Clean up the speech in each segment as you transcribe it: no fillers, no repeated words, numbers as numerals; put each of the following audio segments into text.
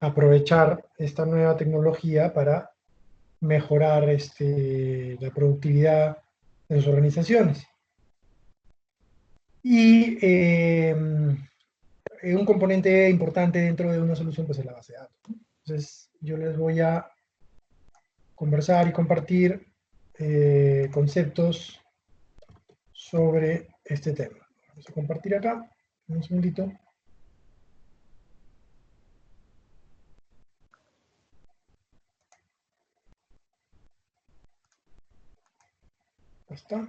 aprovechar esta nueva tecnología para mejorar la productividad de sus organizaciones. Y un componente importante dentro de una solución pues es la base de datos. Entonces yo les voy a conversar y compartir conceptos sobre este tema. Vamos a compartir acá, un segundito. Ahí está.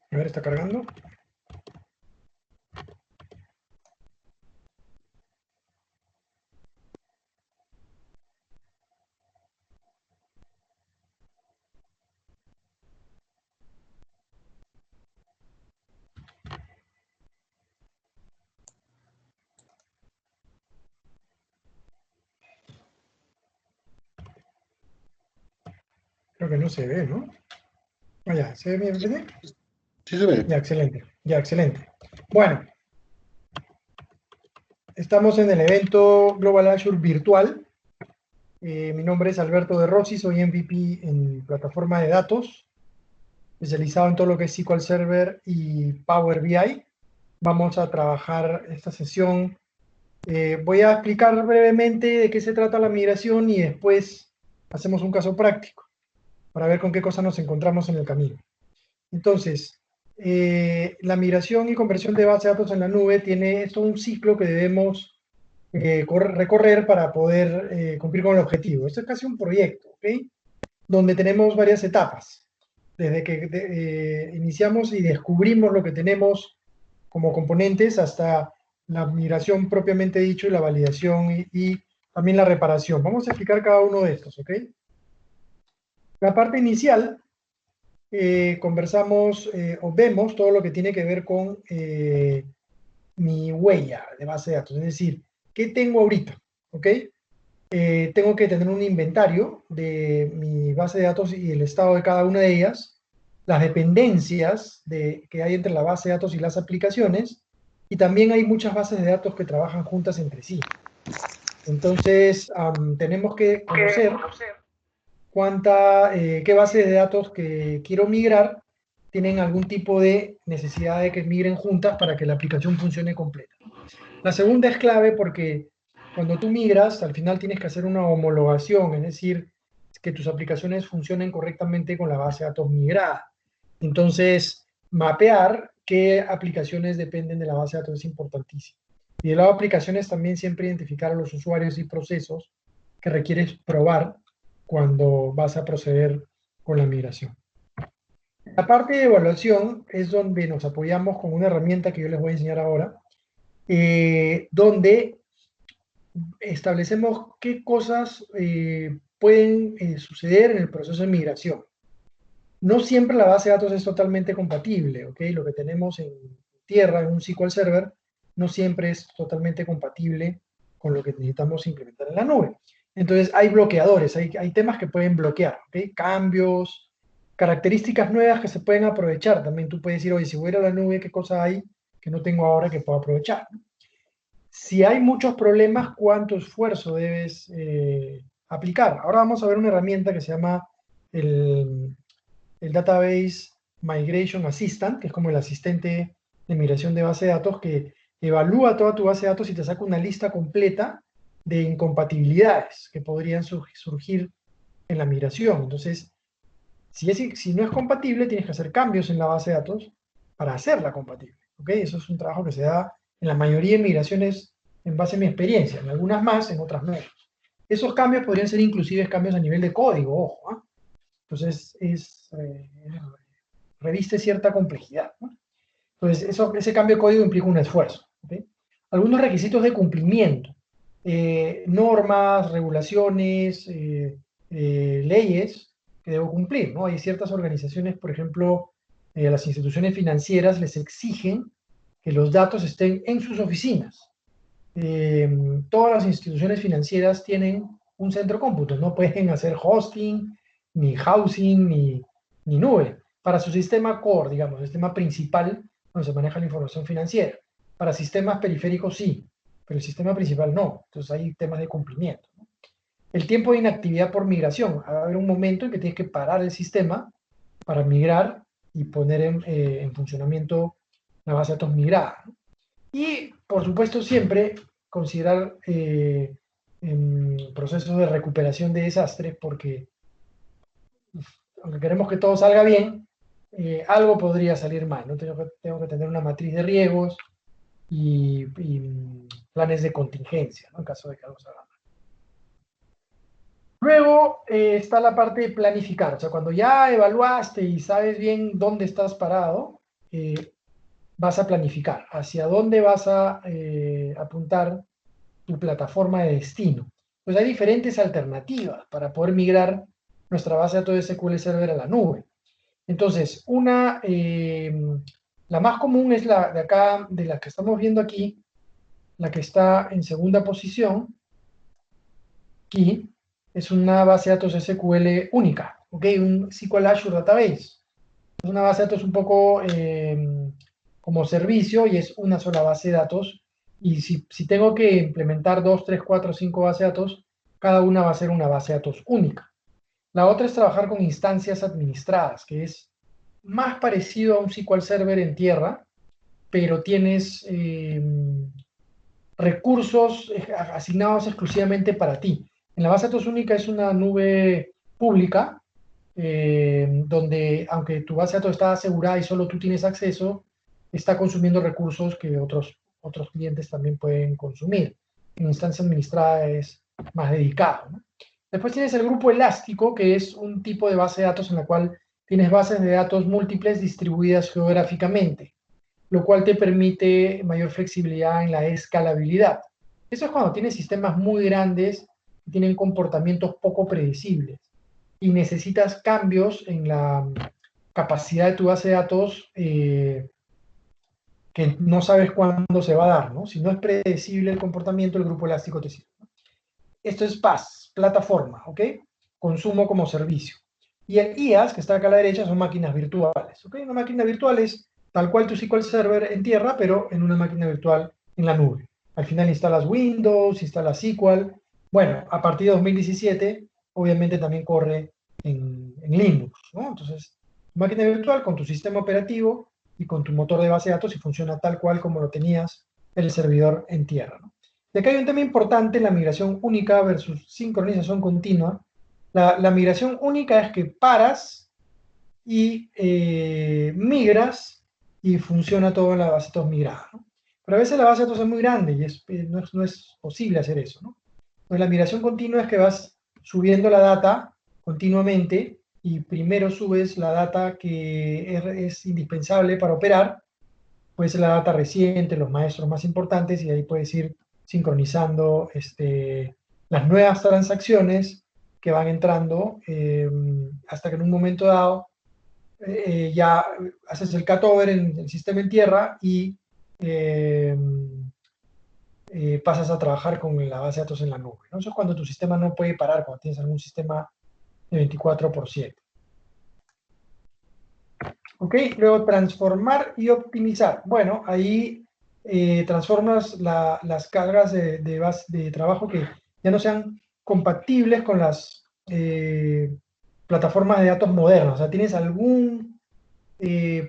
A ver, está cargando. Creo que no se ve, ¿no? Ah, ya, ¿se ve bien, René? Sí se ve. Ya, excelente. Ya, excelente. Bueno, estamos en el evento Global Azure Virtual. Mi nombre es Alberto de Rossi, soy MVP en plataforma de datos, especializado en todo lo que es SQL Server y Power BI. Vamos a trabajar esta sesión. Voy a explicar brevemente de qué se trata la migración y después hacemos un caso práctico para ver con qué cosas nos encontramos en el camino. Entonces, la migración y conversión de base de datos en la nube tiene esto un ciclo que debemos recorrer para poder cumplir con el objetivo. Esto es casi un proyecto, ¿ok? Donde tenemos varias etapas. Desde que iniciamos y descubrimos lo que tenemos como componentes hasta la migración propiamente dicho y la validación y también la reparación. Vamos a explicar cada uno de estos, ¿ok? La parte inicial, conversamos o vemos todo lo que tiene que ver con mi huella de base de datos, es decir, ¿qué tengo ahorita? ¿Ok? Tengo que tener un inventario de mi base de datos y el estado de cada una de ellas, las dependencias que hay entre la base de datos y las aplicaciones, y también hay muchas bases de datos que trabajan juntas entre sí. Entonces, tenemos que conocer qué bases de datos que quiero migrar tienen algún tipo de necesidad de que migren juntas para que la aplicación funcione completa. La segunda es clave porque cuando tú migras, al final tienes que hacer una homologación, es decir, que tus aplicaciones funcionen correctamente con la base de datos migrada. Entonces, mapear qué aplicaciones dependen de la base de datos es importantísimo. Y de lado de aplicaciones también siempre identificar a los usuarios y procesos que requieres probar cuando vas a proceder con la migración. La parte de evaluación es donde nos apoyamos con una herramienta que yo les voy a enseñar ahora, donde establecemos qué cosas pueden suceder en el proceso de migración. No siempre la base de datos es totalmente compatible, ¿ok? Lo que tenemos en tierra, en un SQL Server, no siempre es totalmente compatible con lo que necesitamos implementar en la nube. Entonces hay bloqueadores, hay temas que pueden bloquear, ¿ok? Cambios, características nuevas que se pueden aprovechar. También tú puedes decir, oye, si voy a ir a la nube, ¿qué cosa hay que no tengo ahora que puedo aprovechar? Si hay muchos problemas, ¿cuánto esfuerzo debes aplicar? Ahora vamos a ver una herramienta que se llama el Database Migration Assistant, que es como el asistente de migración de base de datos, que evalúa toda tu base de datos y te saca una lista completa de incompatibilidades que podrían surgir en la migración. Entonces, si no es compatible, tienes que hacer cambios en la base de datos para hacerla compatible. ¿Ok? Eso es un trabajo que se da en la mayoría de migraciones en base a mi experiencia, en algunas más, en otras menos. Esos cambios podrían ser inclusive cambios a nivel de código, ojo. Entonces, reviste cierta complejidad, ¿no? Entonces, ese cambio de código implica un esfuerzo. ¿Okay? Algunos requisitos de cumplimiento, normas, regulaciones, leyes que debo cumplir, ¿no? Hay ciertas organizaciones, por ejemplo, las instituciones financieras les exigen que los datos estén en sus oficinas. Todas las instituciones financieras tienen un centro cómputo, no pueden hacer hosting, ni housing, ni nube. Para su sistema core, digamos, el sistema principal donde se maneja la información financiera. Para sistemas periféricos sí, pero el sistema principal no. Entonces hay temas de cumplimiento. ¿No? El tiempo de inactividad por migración. Va a haber un momento en que tienes que parar el sistema para migrar y poner en funcionamiento la base de datos migrada. ¿No? Y, por supuesto, siempre considerar procesos de recuperación de desastres, porque aunque queremos que todo salga bien, algo podría salir mal, ¿no? Tengo que tener una matriz de riesgos y planes de contingencia, ¿no? En caso de que algo salga mal. Luego está la parte de planificar, o sea, cuando ya evaluaste y sabes bien dónde estás parado, vas a planificar hacia dónde vas a apuntar tu plataforma de destino. Pues hay diferentes alternativas para poder migrar nuestra base de datos de SQL Server a la nube. Entonces, la más común es la de acá, de la que estamos viendo aquí, la que está en segunda posición. Aquí es una base de datos SQL única, ¿ok? Un SQL Azure Database. Es una base de datos un poco como servicio y es una sola base de datos. Y si tengo que implementar 2, 3, 4, 5 bases de datos, cada una va a ser una base de datos única. La otra es trabajar con instancias administradas, que es más parecido a un SQL Server en tierra, pero tienes recursos asignados exclusivamente para ti. En la base de datos única es una nube pública, donde aunque tu base de datos está asegurada y solo tú tienes acceso, está consumiendo recursos que otros clientes también pueden consumir. En instancia administrada es más dedicado. ¿No? Después tienes el grupo elástico, que es un tipo de base de datos en la cual tienes bases de datos múltiples distribuidas geográficamente, lo cual te permite mayor flexibilidad en la escalabilidad. Eso es cuando tienes sistemas muy grandes y tienen comportamientos poco predecibles y necesitas cambios en la capacidad de tu base de datos que no sabes cuándo se va a dar, ¿no? Si no es predecible el comportamiento, el grupo elástico te sirve. Esto es PaaS, plataforma, ¿ok? Consumo como servicio. Y el IaaS, que está acá a la derecha, son máquinas virtuales, ¿ok? Una máquina virtual es tal cual tu SQL Server en tierra, pero en una máquina virtual en la nube. Al final instalas Windows, instalas SQL. Bueno, a partir de 2017, obviamente también corre en Linux, ¿no? Entonces, máquina virtual con tu sistema operativo y con tu motor de base de datos y funciona tal cual como lo tenías el servidor en tierra, ¿no? Y acá hay un tema importante en la migración única versus sincronización continua. La migración única es que paras y migras y funciona todo en la base de datos migrada. ¿No? Pero a veces la base de datos es muy grande y no es posible hacer eso. ¿No? Entonces la migración continua es que vas subiendo la data continuamente y primero subes la data que es indispensable para operar, puede ser la data reciente, los maestros más importantes, y ahí puedes ir sincronizando las nuevas transacciones que van entrando hasta que en un momento dado ya haces el cutover en el sistema en tierra y eh, pasas a trabajar con la base de datos en la nube. ¿No? Eso es cuando tu sistema no puede parar, cuando tienes algún sistema de 24/7. ¿Ok? Luego transformar y optimizar. Bueno, ahí transformas las cargas de trabajo que ya no sean compatibles con las plataformas de datos modernas. O sea, tienes algún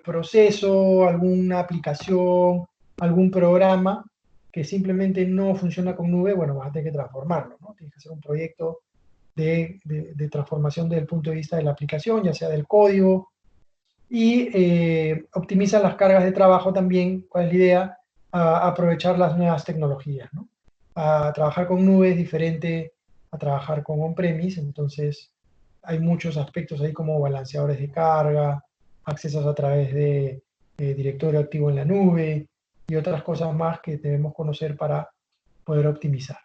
proceso, alguna aplicación, algún programa que simplemente no funciona con nube, bueno, vas a tener que transformarlo, ¿no? Tienes que hacer un proyecto de transformación desde el punto de vista de la aplicación, ya sea del código, y optimizan las cargas de trabajo también. ¿Cuál es la idea? A aprovechar las nuevas tecnologías, ¿no? A trabajar con nubes diferente a trabajar con on-premise, entonces hay muchos aspectos ahí como balanceadores de carga, accesos a través de directorio activo en la nube y otras cosas más que debemos conocer para poder optimizar.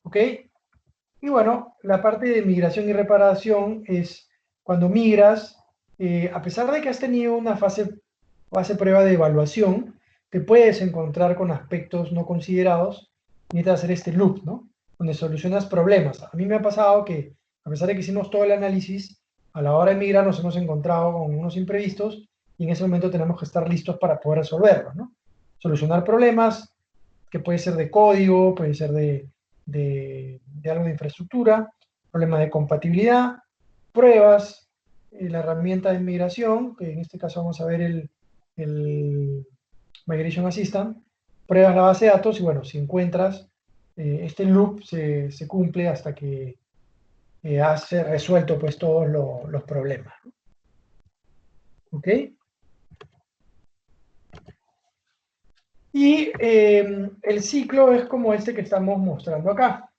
¿Ok? Y bueno, la parte de migración y reparación es cuando migras, a pesar de que has tenido una fase prueba de evaluación, te puedes encontrar con aspectos no considerados, necesitas hacer este loop, ¿no? Donde solucionas problemas. A mí me ha pasado que, a pesar de que hicimos todo el análisis, a la hora de migrar nos hemos encontrado con unos imprevistos y en ese momento tenemos que estar listos para poder resolverlos, ¿no? Solucionar problemas, que puede ser de código, puede ser de algo de infraestructura, problemas de compatibilidad, pruebas, la herramienta de migración, que en este caso vamos a ver el Migration Assistant, pruebas la base de datos y bueno, si encuentras, este loop se cumple hasta que has resuelto pues todos los problemas. ¿Ok? Y el ciclo es como este que estamos mostrando acá.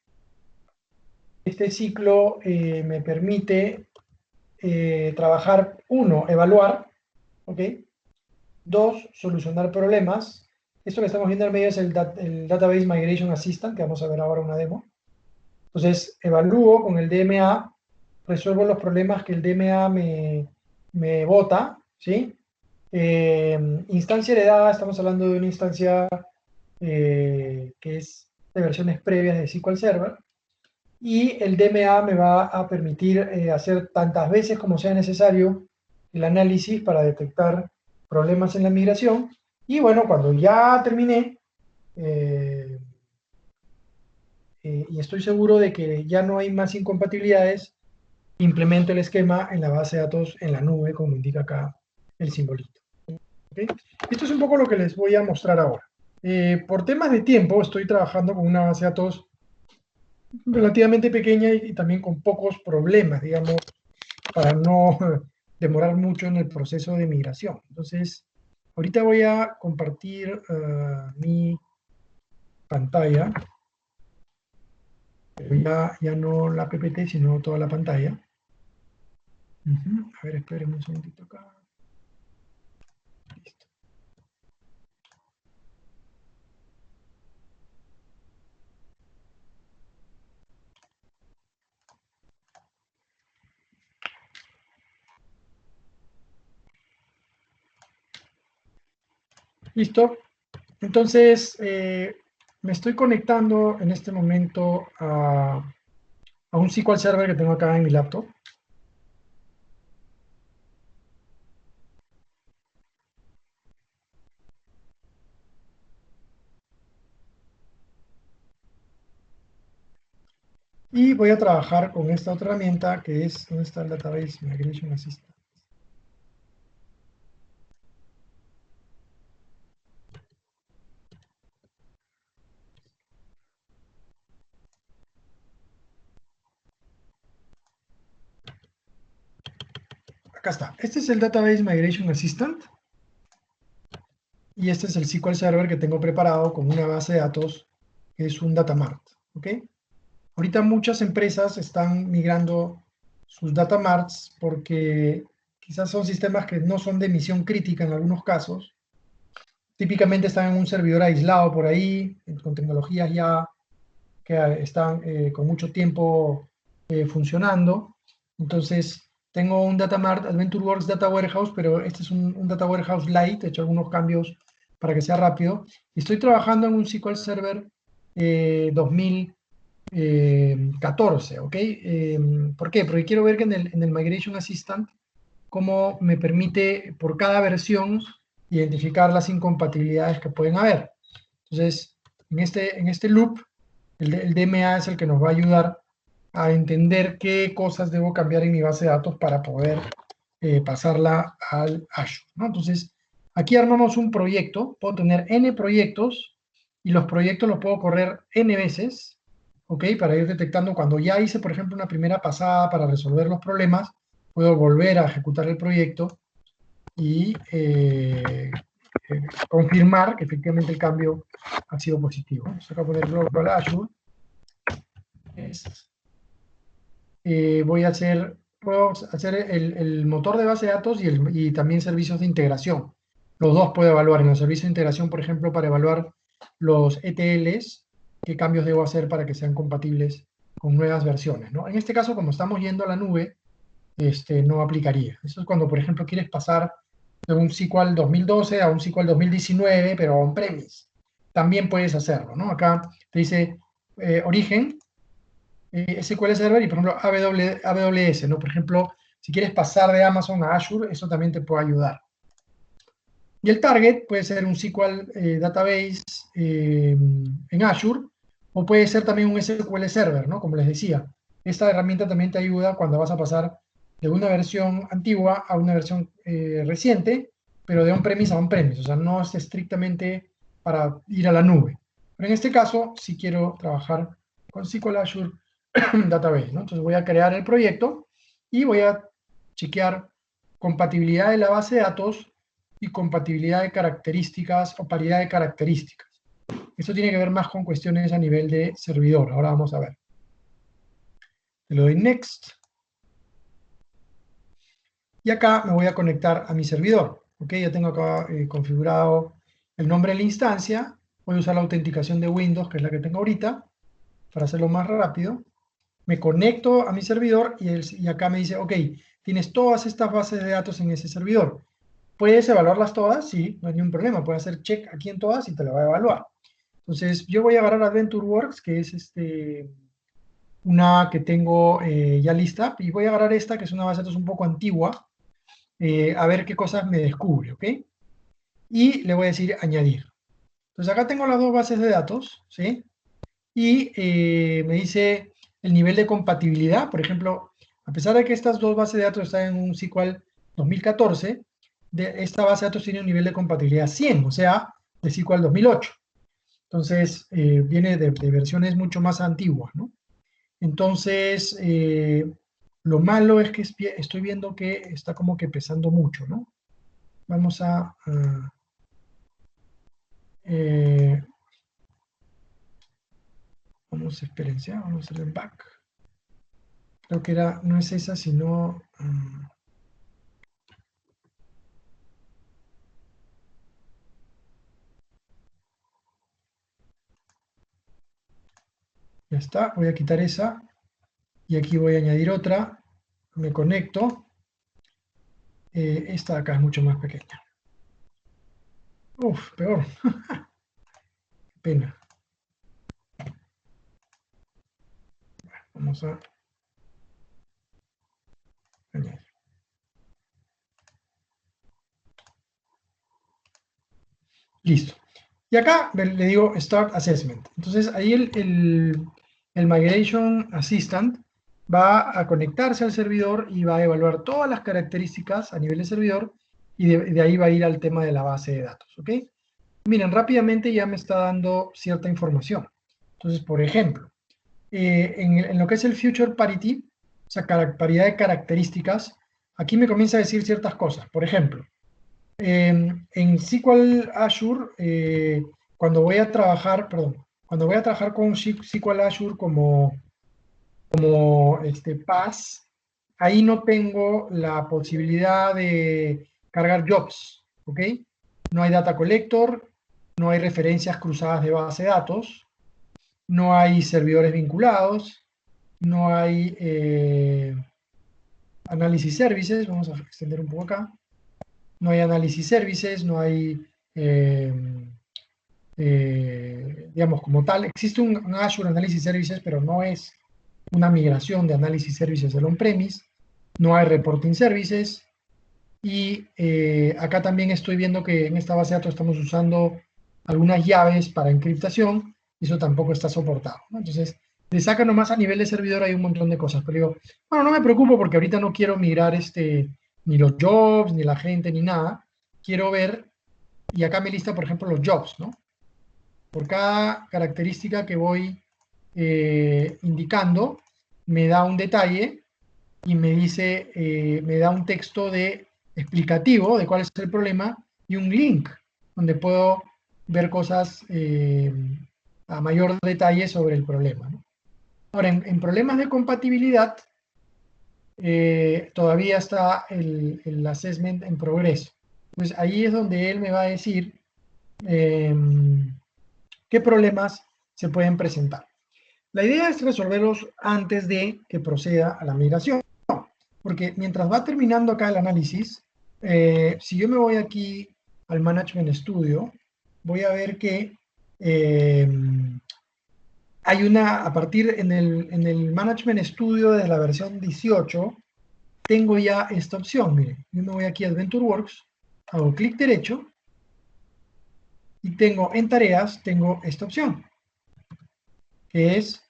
Este ciclo me permite trabajar, uno, evaluar, ¿ok? Dos, solucionar problemas. Esto que estamos viendo en medio es el Database Migration Assistant, que vamos a ver ahora una demo. Entonces, evalúo con el DMA, resuelvo los problemas que el DMA me bota, ¿sí? Instancia heredada, estamos hablando de una instancia que es de versiones previas de SQL Server. Y el DMA me va a permitir hacer tantas veces como sea necesario el análisis para detectar problemas en la migración. Y bueno, cuando ya terminé eh, y estoy seguro de que ya no hay más incompatibilidades, implemento el esquema en la base de datos en la nube, como indica acá el simbolito. ¿Okay? Esto es un poco lo que les voy a mostrar ahora. Por temas de tiempo, estoy trabajando con una base de datos relativamente pequeña y también con pocos problemas, digamos, para no demorar mucho en el proceso de migración. Entonces, ahorita voy a compartir mi pantalla, pero ya no la PPT, sino toda la pantalla. A ver, esperen un segundito acá. Listo. Listo. Entonces, me estoy conectando en este momento a un SQL Server que tengo acá en mi laptop. Y voy a trabajar con esta otra herramienta que es, ¿dónde está el Database Migration Assistant? Acá está. Este es el Database Migration Assistant y este es el SQL Server que tengo preparado con una base de datos que es un Datamart. ¿Ok? Ahorita muchas empresas están migrando sus Datamarts porque quizás son sistemas que no son de misión crítica en algunos casos. Típicamente están en un servidor aislado por ahí, con tecnologías ya que están con mucho tiempo funcionando. Entonces, tengo un Datamart AdventureWorks Data Warehouse, pero este es un Data Warehouse Lite, he hecho algunos cambios para que sea rápido. Estoy trabajando en un SQL Server 2014, ¿ok? ¿Por qué? Porque quiero ver que en el Migration Assistant, cómo me permite por cada versión identificar las incompatibilidades que pueden haber. Entonces, en este loop, el DMA es el que nos va a ayudar a entender qué cosas debo cambiar en mi base de datos para poder pasarla al Azure, ¿no? Entonces, aquí armamos un proyecto, puedo tener N proyectos y los proyectos los puedo correr N veces, ¿ok? Para ir detectando cuando ya hice, por ejemplo, una primera pasada para resolver los problemas, puedo volver a ejecutar el proyecto y confirmar que efectivamente el cambio ha sido positivo. Vamos acá a poner Global Azure. Voy a hacer puedo hacer el motor de base de datos y también servicios de integración. Los dos puedo evaluar. En los servicios de integración, por ejemplo, para evaluar los ETLs, qué cambios debo hacer para que sean compatibles con nuevas versiones, ¿no? En este caso, como estamos yendo a la nube, no aplicaría. Eso es cuando, por ejemplo, quieres pasar de un SQL 2012 a un SQL 2019, pero on-premise. También puedes hacerlo, ¿no? Acá te dice origen, SQL Server y, por ejemplo, AWS, ¿no? Por ejemplo, si quieres pasar de Amazon a Azure, eso también te puede ayudar. Y el target puede ser un SQL Database en Azure, o puede ser también un SQL Server, ¿no? Como les decía. Esta herramienta también te ayuda cuando vas a pasar de una versión antigua a una versión reciente, pero de on-premise a on-premise. O sea, no es estrictamente para ir a la nube. Pero en este caso, sí quiero trabajar con SQL Azure Database, ¿no? Entonces voy a crear el proyecto y voy a chequear compatibilidad de la base de datos y compatibilidad de características o paridad de características. Esto tiene que ver más con cuestiones a nivel de servidor. Ahora vamos a ver. Le doy Next. Y acá me voy a conectar a mi servidor. ¿Ok? Ya tengo acá configurado el nombre de la instancia. Voy a usar la autenticación de Windows, que es la que tengo ahorita, para hacerlo más rápido. Me conecto a mi servidor y acá me dice, ok, tienes todas estas bases de datos en ese servidor. ¿Puedes evaluarlas todas? Sí, no hay ningún problema. Puedes hacer check aquí en todas y te la va a evaluar. Entonces, yo voy a agarrar AdventureWorks, que es una que tengo ya lista, y voy a agarrar esta, que es una base de datos un poco antigua, a ver qué cosas me descubre, ¿ok? Y le voy a decir añadir. Entonces, acá tengo las dos bases de datos, ¿sí? Y me dice el nivel de compatibilidad. Por ejemplo, a pesar de que estas dos bases de datos están en un SQL 2014, esta base de datos tiene un nivel de compatibilidad 100, o sea, de SQL 2008. Entonces, viene de versiones mucho más antiguas, ¿no? Entonces, lo malo es que estoy viendo que está como que pesando mucho, ¿no? Vamos eh, vamos, espérense, vamos a hacer el back. Creo que era, no es esa, sino... ya está, voy a quitar esa y aquí voy a añadir otra. Me conecto. Esta de acá es mucho más pequeña. Uf, peor. Pena. Vamos a añadir. Listo. Y acá le digo Start Assessment. Entonces ahí el Migration Assistant va a conectarse al servidor y va a evaluar todas las características a nivel de servidor y de ahí va a ir al tema de la base de datos. ¿Ok? Miren, rápidamente ya me está dando cierta información. Entonces, por ejemplo, en lo que es el Future Parity, o sea, paridad de características, aquí me comienza a decir ciertas cosas. Por ejemplo, en SQL Azure, cuando voy a trabajar, perdón, cuando voy a trabajar con SQL Azure como PaaS, ahí no tengo la posibilidad de cargar jobs, ¿ok? No hay data collector, no hay referencias cruzadas de base de datos, no hay servidores vinculados, no hay análisis services, vamos a extender un poco acá, no hay análisis services, no hay, eh, digamos, como tal, existe un Azure Analysis Services, pero no es una migración de análisis services del on-premise, no hay reporting services, y acá también estoy viendo que en esta base de datos estamos usando algunas llaves para encriptación, y eso tampoco está soportado, ¿no? Entonces, de saca nomás a nivel de servidor hay un montón de cosas, pero digo, bueno, no me preocupo porque ahorita no quiero migrar ni los jobs, ni la gente, ni nada. Quiero ver, y acá me lista, por ejemplo, los jobs, ¿no? Por cada característica que voy indicando, me da un detalle y me dice, me da un texto explicativo de cuál es el problema y un link donde puedo ver cosas a mayor detalle sobre el problema, ¿no? Ahora, en problemas de compatibilidad, todavía está el assessment en progreso. Entonces ahí es donde él me va a decir qué problemas se pueden presentar. La idea es resolverlos antes de que proceda a la migración, porque mientras va terminando acá el análisis, si yo me voy aquí al Management Studio, voy a ver que hay a partir en el Management Studio de la versión 18, tengo ya esta opción. Miren, yo me voy aquí a AdventureWorks, hago clic derecho y tengo en tareas, tengo esta opción, que es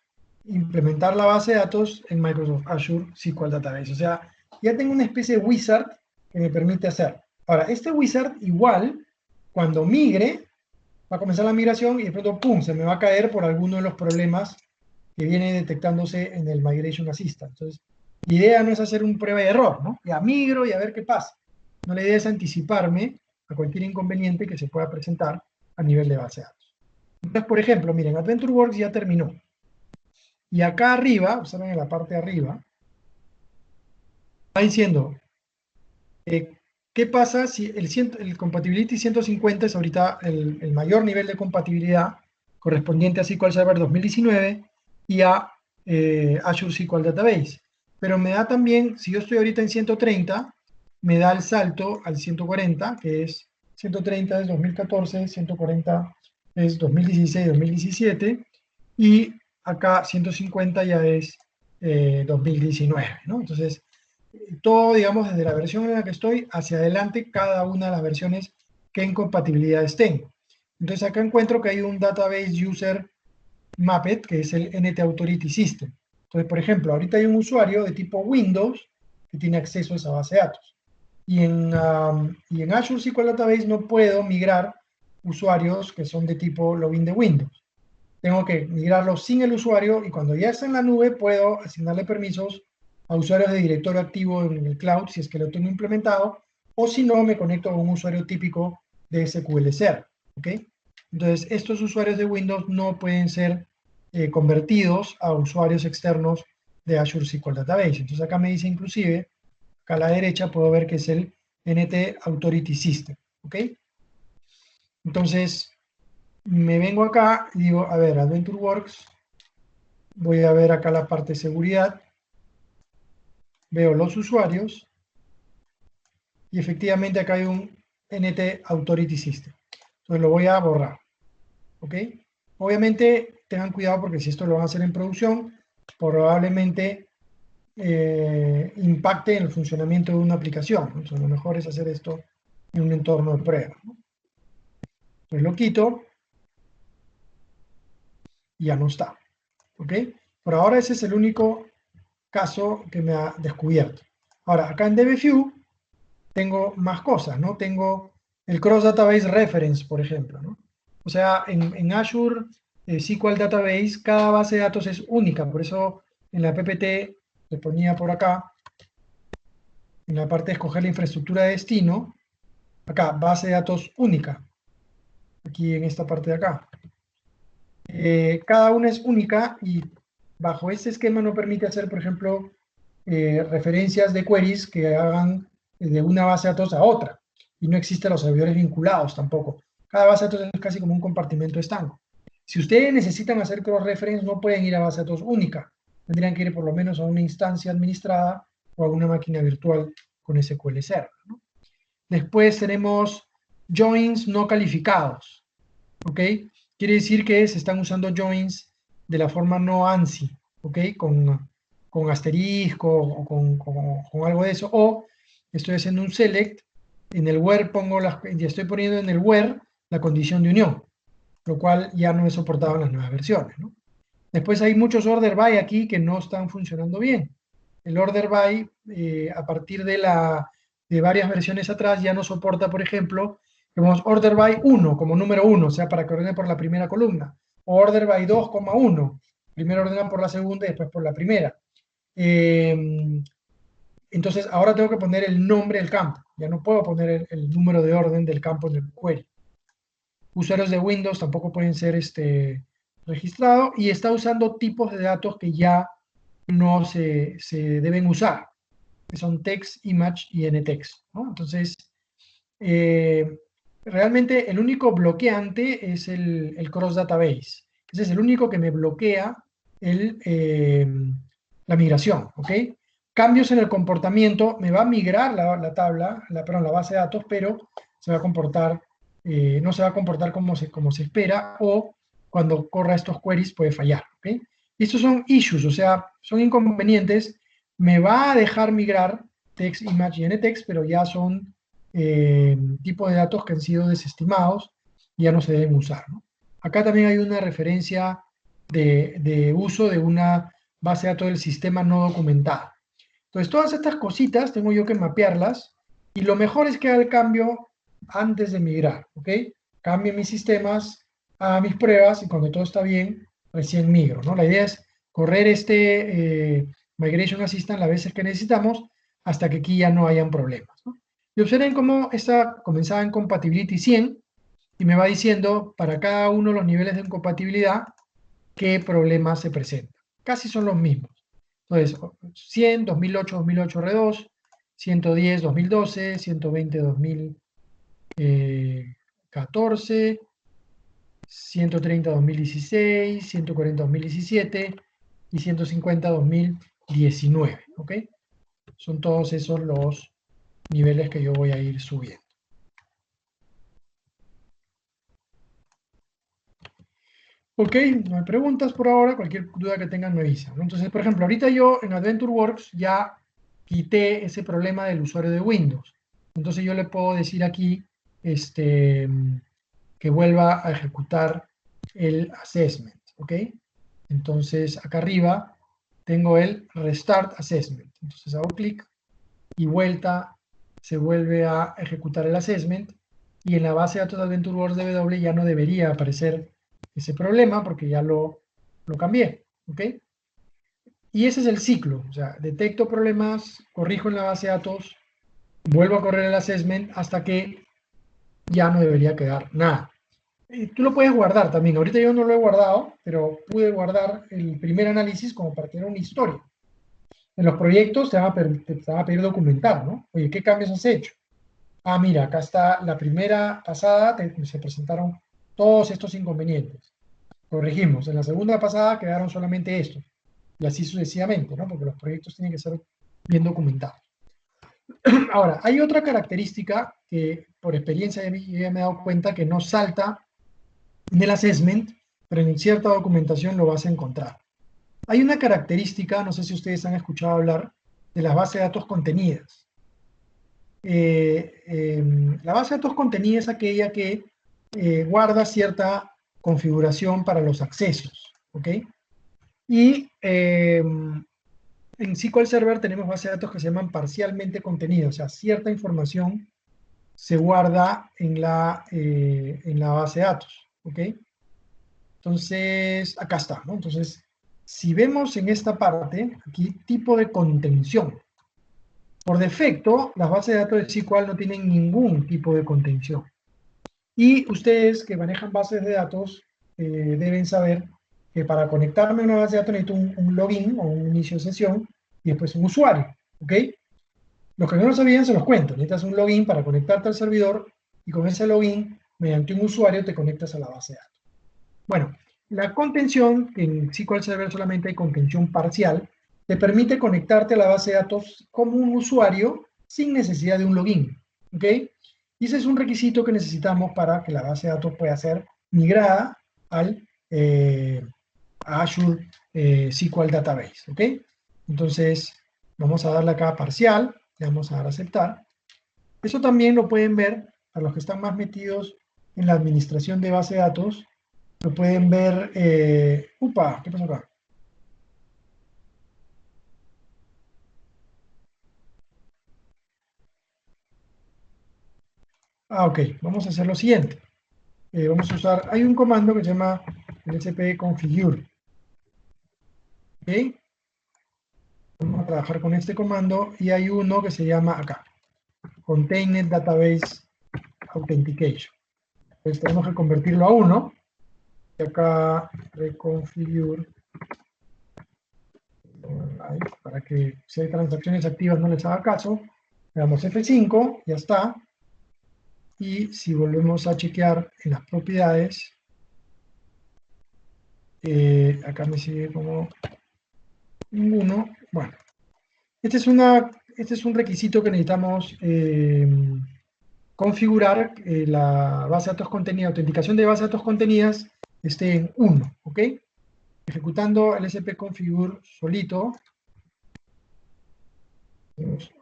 implementar la base de datos en Microsoft Azure SQL Database. O sea, ya tengo una especie de wizard que me permite hacer. Ahora, este wizard igual, cuando migre, va a comenzar la migración y de pronto, ¡pum!, se me va a caer por alguno de los problemas que viene detectándose en el Migration Assistant. Entonces, la idea no es hacer un prueba de error, ¿no? Ya migro y a ver qué pasa. No, la idea es anticiparme a cualquier inconveniente que se pueda presentar a nivel de base de datos. Entonces, por ejemplo, miren, AdventureWorks ya terminó. Y acá arriba, observen en la parte de arriba, va diciendo, ¿qué pasa si el Compatibility 150 es ahorita el mayor nivel de compatibilidad correspondiente a SQL Server 2019 y a Azure SQL Database? Pero me da también, si yo estoy ahorita en 130, me da el salto al 140, que es 130 es 2014, 140 es 2016, 2017, y acá 150 ya es 2019, ¿no? Entonces, todo, digamos, desde la versión en la que estoy hacia adelante, cada una de las versiones que incompatibilidades tengo. Entonces acá encuentro que hay un Database User Mapped, que es el NT Authority System. Entonces, por ejemplo, ahorita hay un usuario de tipo Windows que tiene acceso a esa base de datos. Y en Azure SQL Database no puedo migrar usuarios que son de tipo login de Windows. Tengo que migrarlos sin el usuario y cuando ya está en la nube puedo asignarle permisos a usuarios de directorio activo en el cloud si es que lo tengo implementado, o si no me conecto con un usuario típico de SQL Server. ¿Ok? Entonces, estos usuarios de Windows no pueden ser convertidos a usuarios externos de Azure SQL Database. Entonces, acá me dice inclusive, acá a la derecha puedo ver que es el NT Authority System. ¿Ok? Entonces, me vengo acá y digo, a ver, AdventureWorks, voy a ver acá la parte de seguridad, veo los usuarios y efectivamente acá hay un NT Authority System. Entonces lo voy a borrar. ¿Ok? Obviamente tengan cuidado porque si esto lo van a hacer en producción, probablemente impacte en el funcionamiento de una aplicación. Entonces lo mejor es hacer esto en un entorno de prueba, ¿no? Entonces lo quito y ya no está. ¿Ok? Por ahora ese es el único caso que me ha descubierto. Ahora, acá en DBView tengo más cosas, ¿no? Tengo el Cross Database Reference, por ejemplo, ¿no? O sea, en Azure SQL Database, cada base de datos es única, por eso en la PPT le ponía por acá, en la parte de escoger la infraestructura de destino, acá, base de datos única, aquí en esta parte de acá. Cada una es única y bajo este esquema no permite hacer, por ejemplo, referencias de queries que hagan de una base de datos a otra. Y no existen los servidores vinculados tampoco. Cada base de datos es casi como un compartimento estanco. Si ustedes necesitan hacer cross-reference, no pueden ir a base de datos única. Tendrían que ir por lo menos a una instancia administrada o a una máquina virtual con SQL Server, ¿no? Después tenemos joins no calificados. ¿Ok? Quiere decir que se están usando joins de la forma no ANSI, ¿ok? Con asterisco o con algo de eso. O estoy haciendo un select, en el where ya estoy poniendo en el where la condición de unión, lo cual ya no es soportado en las nuevas versiones, ¿no? Después hay muchos order by aquí que no están funcionando bien. El order by, a partir de varias versiones atrás, ya no soporta, por ejemplo, tenemos order by 1 como número 1, o sea, para que ordene por la primera columna. O order by 2,1. Primero ordena por la segunda y después por la primera. Entonces, ahora tengo que poner el nombre del campo. Ya no puedo poner el número de orden del campo en el query. Usuarios de Windows tampoco pueden ser registrados y está usando tipos de datos que ya no se deben usar. que son text, image y ntext, ¿no? Entonces, realmente el único bloqueante es el cross database. Ese es el único que me bloquea la migración, ¿ok? Cambios en el comportamiento, me va a migrar la tabla, perdón, la base de datos, pero se va a comportar, no se va a comportar como se espera, o cuando corra estos queries puede fallar, ¿ok? Y estos son issues, o sea, son inconvenientes. Me va a dejar migrar text, image y ntext, pero ya son tipos de datos que han sido desestimados y ya no se deben usar, ¿no? Acá también hay una referencia de uso de una base de datos del sistema no documentada. Entonces, todas estas cositas tengo yo que mapearlas y lo mejor es que haga el cambio antes de migrar, ¿ok? Cambie mis sistemas, haga mis pruebas y cuando todo está bien, recién migro, ¿no? La idea es correr Migration Assistant las veces que necesitamos hasta que aquí ya no hayan problemas, ¿no? Y observen cómo esta comenzaba en Compatibility 100 y me va diciendo para cada uno de los niveles de incompatibilidad qué problemas se presentan. Casi son los mismos. Entonces, 100, 2008, 2008 R2, 110, 2012, 120, 2014, 130, 2016, 140, 2017 y 150, 2019. ¿Ok? Son todos esos los niveles que yo voy a ir subiendo. Ok, no hay preguntas por ahora, cualquier duda que tengan me avisan, ¿no? Entonces, por ejemplo, ahorita yo en AdventureWorks ya quité ese problema del usuario de Windows. Entonces yo le puedo decir aquí que vuelva a ejecutar el assessment, ¿ok? Entonces acá arriba tengo el Restart Assessment. Entonces hago clic y se vuelve a ejecutar el assessment y en la base de datos de AdventureWorks DW ya no debería aparecer ese problema porque ya lo cambié, ¿ok? Y ese es el ciclo, o sea, detecto problemas, corrijo en la base de datos, vuelvo a correr el assessment hasta que ya no debería quedar nada. Y tú lo puedes guardar también, ahorita yo no lo he guardado, pero pude guardar el primer análisis como para tener una historia. En los proyectos te van a pedir documentar, ¿no? Oye, ¿qué cambios has hecho? Ah, mira, acá está la primera pasada, se presentaron todos estos inconvenientes. Corregimos. En la segunda pasada quedaron solamente estos. Y así sucesivamente, ¿no? Porque los proyectos tienen que ser bien documentados. Ahora, hay otra característica que por experiencia yo ya me he dado cuenta que no salta en el assessment, pero en cierta documentación lo vas a encontrar. Hay una característica, no sé si ustedes han escuchado hablar, de las bases de datos contenidas. La base de datos contenida es aquella que guarda cierta configuración para los accesos, ¿ok? Y en SQL Server tenemos bases de datos que se llaman parcialmente contenidas, o sea, cierta información se guarda en la base de datos, ¿ok? Entonces, acá está, ¿no? Entonces, si vemos en esta parte, aquí, tipo de contención. Por defecto, las bases de datos de SQL no tienen ningún tipo de contención. Y ustedes que manejan bases de datos deben saber que para conectarme a una base de datos necesito un login o un inicio de sesión y después un usuario, ¿ok? Los que no lo sabían se los cuento. Necesitas un login para conectarte al servidor y con ese login, mediante un usuario, te conectas a la base de datos. Bueno, la contención, en SQL Server solamente hay contención parcial, te permite conectarte a la base de datos como un usuario sin necesidad de un login, ¿ok? Y ese es un requisito que necesitamos para que la base de datos pueda ser migrada al a Azure SQL Database, ¿ok? Entonces, vamos a darle acá parcial, le vamos a dar a aceptar. Eso también lo pueden ver a los que están más metidos en la administración de base de datos, lo pueden ver. ¡Upa! ¿Qué pasó acá? Ah, ok. Vamos a hacer lo siguiente. Vamos a usar. Hay un comando que se llama lsp configure. ¿Ok? Vamos a trabajar con este comando y hay uno que se llama acá. Container Database Authentication. Entonces tenemos que convertirlo a 1. Y acá reconfigure Ahí, para que si hay transacciones activas no les haga caso. Le damos F5, ya está. Y si volvemos a chequear en las propiedades, acá me sigue como ninguno. Bueno, este es un requisito que necesitamos configurar la base de datos contenida, autenticación de base de datos contenidas esté en 1, ¿ok? Ejecutando el spconfigure solito,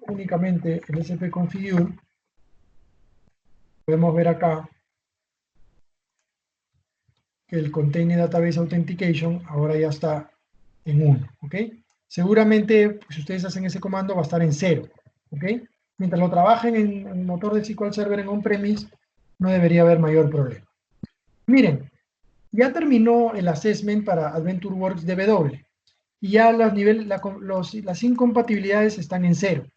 únicamente el spconfigure, podemos ver acá que el Container Database Authentication ahora ya está en 1, ¿ok? Seguramente, pues, si ustedes hacen ese comando, va a estar en 0, ¿ok? Mientras lo trabajen en el motor de SQL Server en on-premise, no debería haber mayor problema. Miren, ya terminó el assessment para AdventureWorks DW y ya las incompatibilidades están en 0,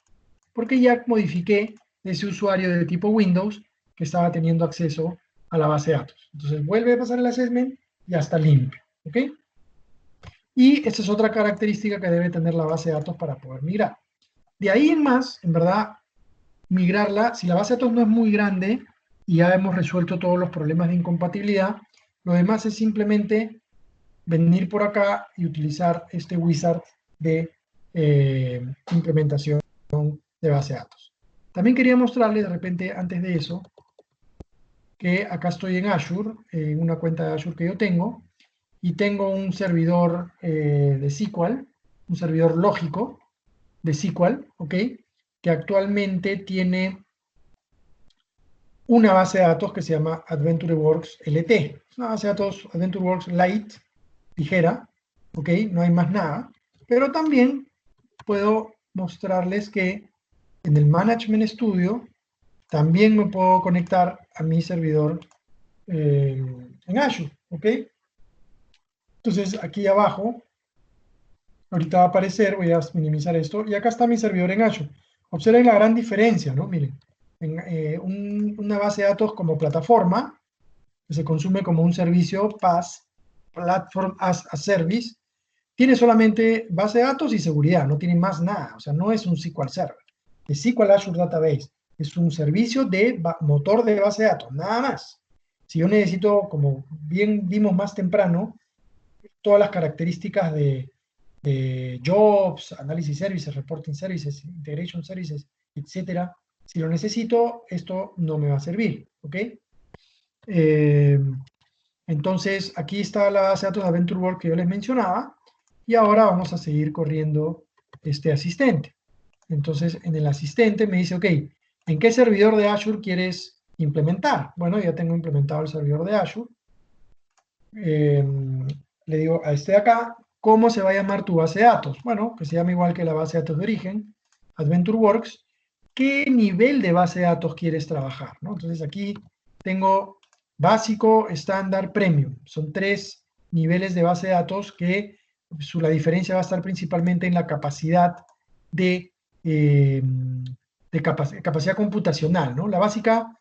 porque ya modifiqué ese usuario de tipo Windows que estaba teniendo acceso a la base de datos. Entonces vuelve a pasar el assessment y ya está limpio, ¿ok? Y esta es otra característica que debe tener la base de datos para poder migrar. De ahí en más, en verdad, migrarla, si la base de datos no es muy grande y ya hemos resuelto todos los problemas de incompatibilidad, lo demás es simplemente venir por acá y utilizar este wizard de implementación de base de datos. También quería mostrarles de repente, antes de eso, que acá estoy en Azure, en una cuenta de Azure que yo tengo, y tengo un servidor de SQL, un servidor lógico de SQL, ¿ok? Que actualmente tiene una base de datos que se llama AdventureWorks LT. Es una base de datos AdventureWorks Lite, ligera, ¿ok? No hay más nada. Pero también puedo mostrarles que en el Management Studio también me puedo conectar a mi servidor en Azure, ¿ok? Entonces aquí abajo, ahorita va a aparecer, voy a minimizar esto, y acá está mi servidor en Azure. Observen la gran diferencia, ¿no? Miren, una base de datos como plataforma, que se consume como un servicio PaaS, Platform as a Service, tiene solamente base de datos y seguridad, no tiene más nada, o sea, no es un SQL Server. El SQL Azure Database es un servicio de motor de base de datos, nada más. Si yo necesito, como bien vimos más temprano, todas las características de Jobs, Analysis Services, Reporting Services, Integration Services, etcétera, si lo necesito, esto no me va a servir, ¿ok? Entonces, aquí está la base de datos de AdventureWorks que yo les mencionaba, y ahora vamos a seguir corriendo este asistente. Entonces, en el asistente me dice, ok, ¿en qué servidor de Azure quieres implementar? Bueno, ya tengo implementado el servidor de Azure. Le digo a este de acá, ¿cómo se va a llamar tu base de datos? Bueno, que se llama igual que la base de datos de origen, AdventureWorks. ¿Qué nivel de base de datos quieres trabajar? ¿No? Entonces aquí tengo básico, estándar, premium. Son 3 niveles de base de datos que la diferencia va a estar principalmente en la capacidad de, capacidad computacional, ¿no? La básica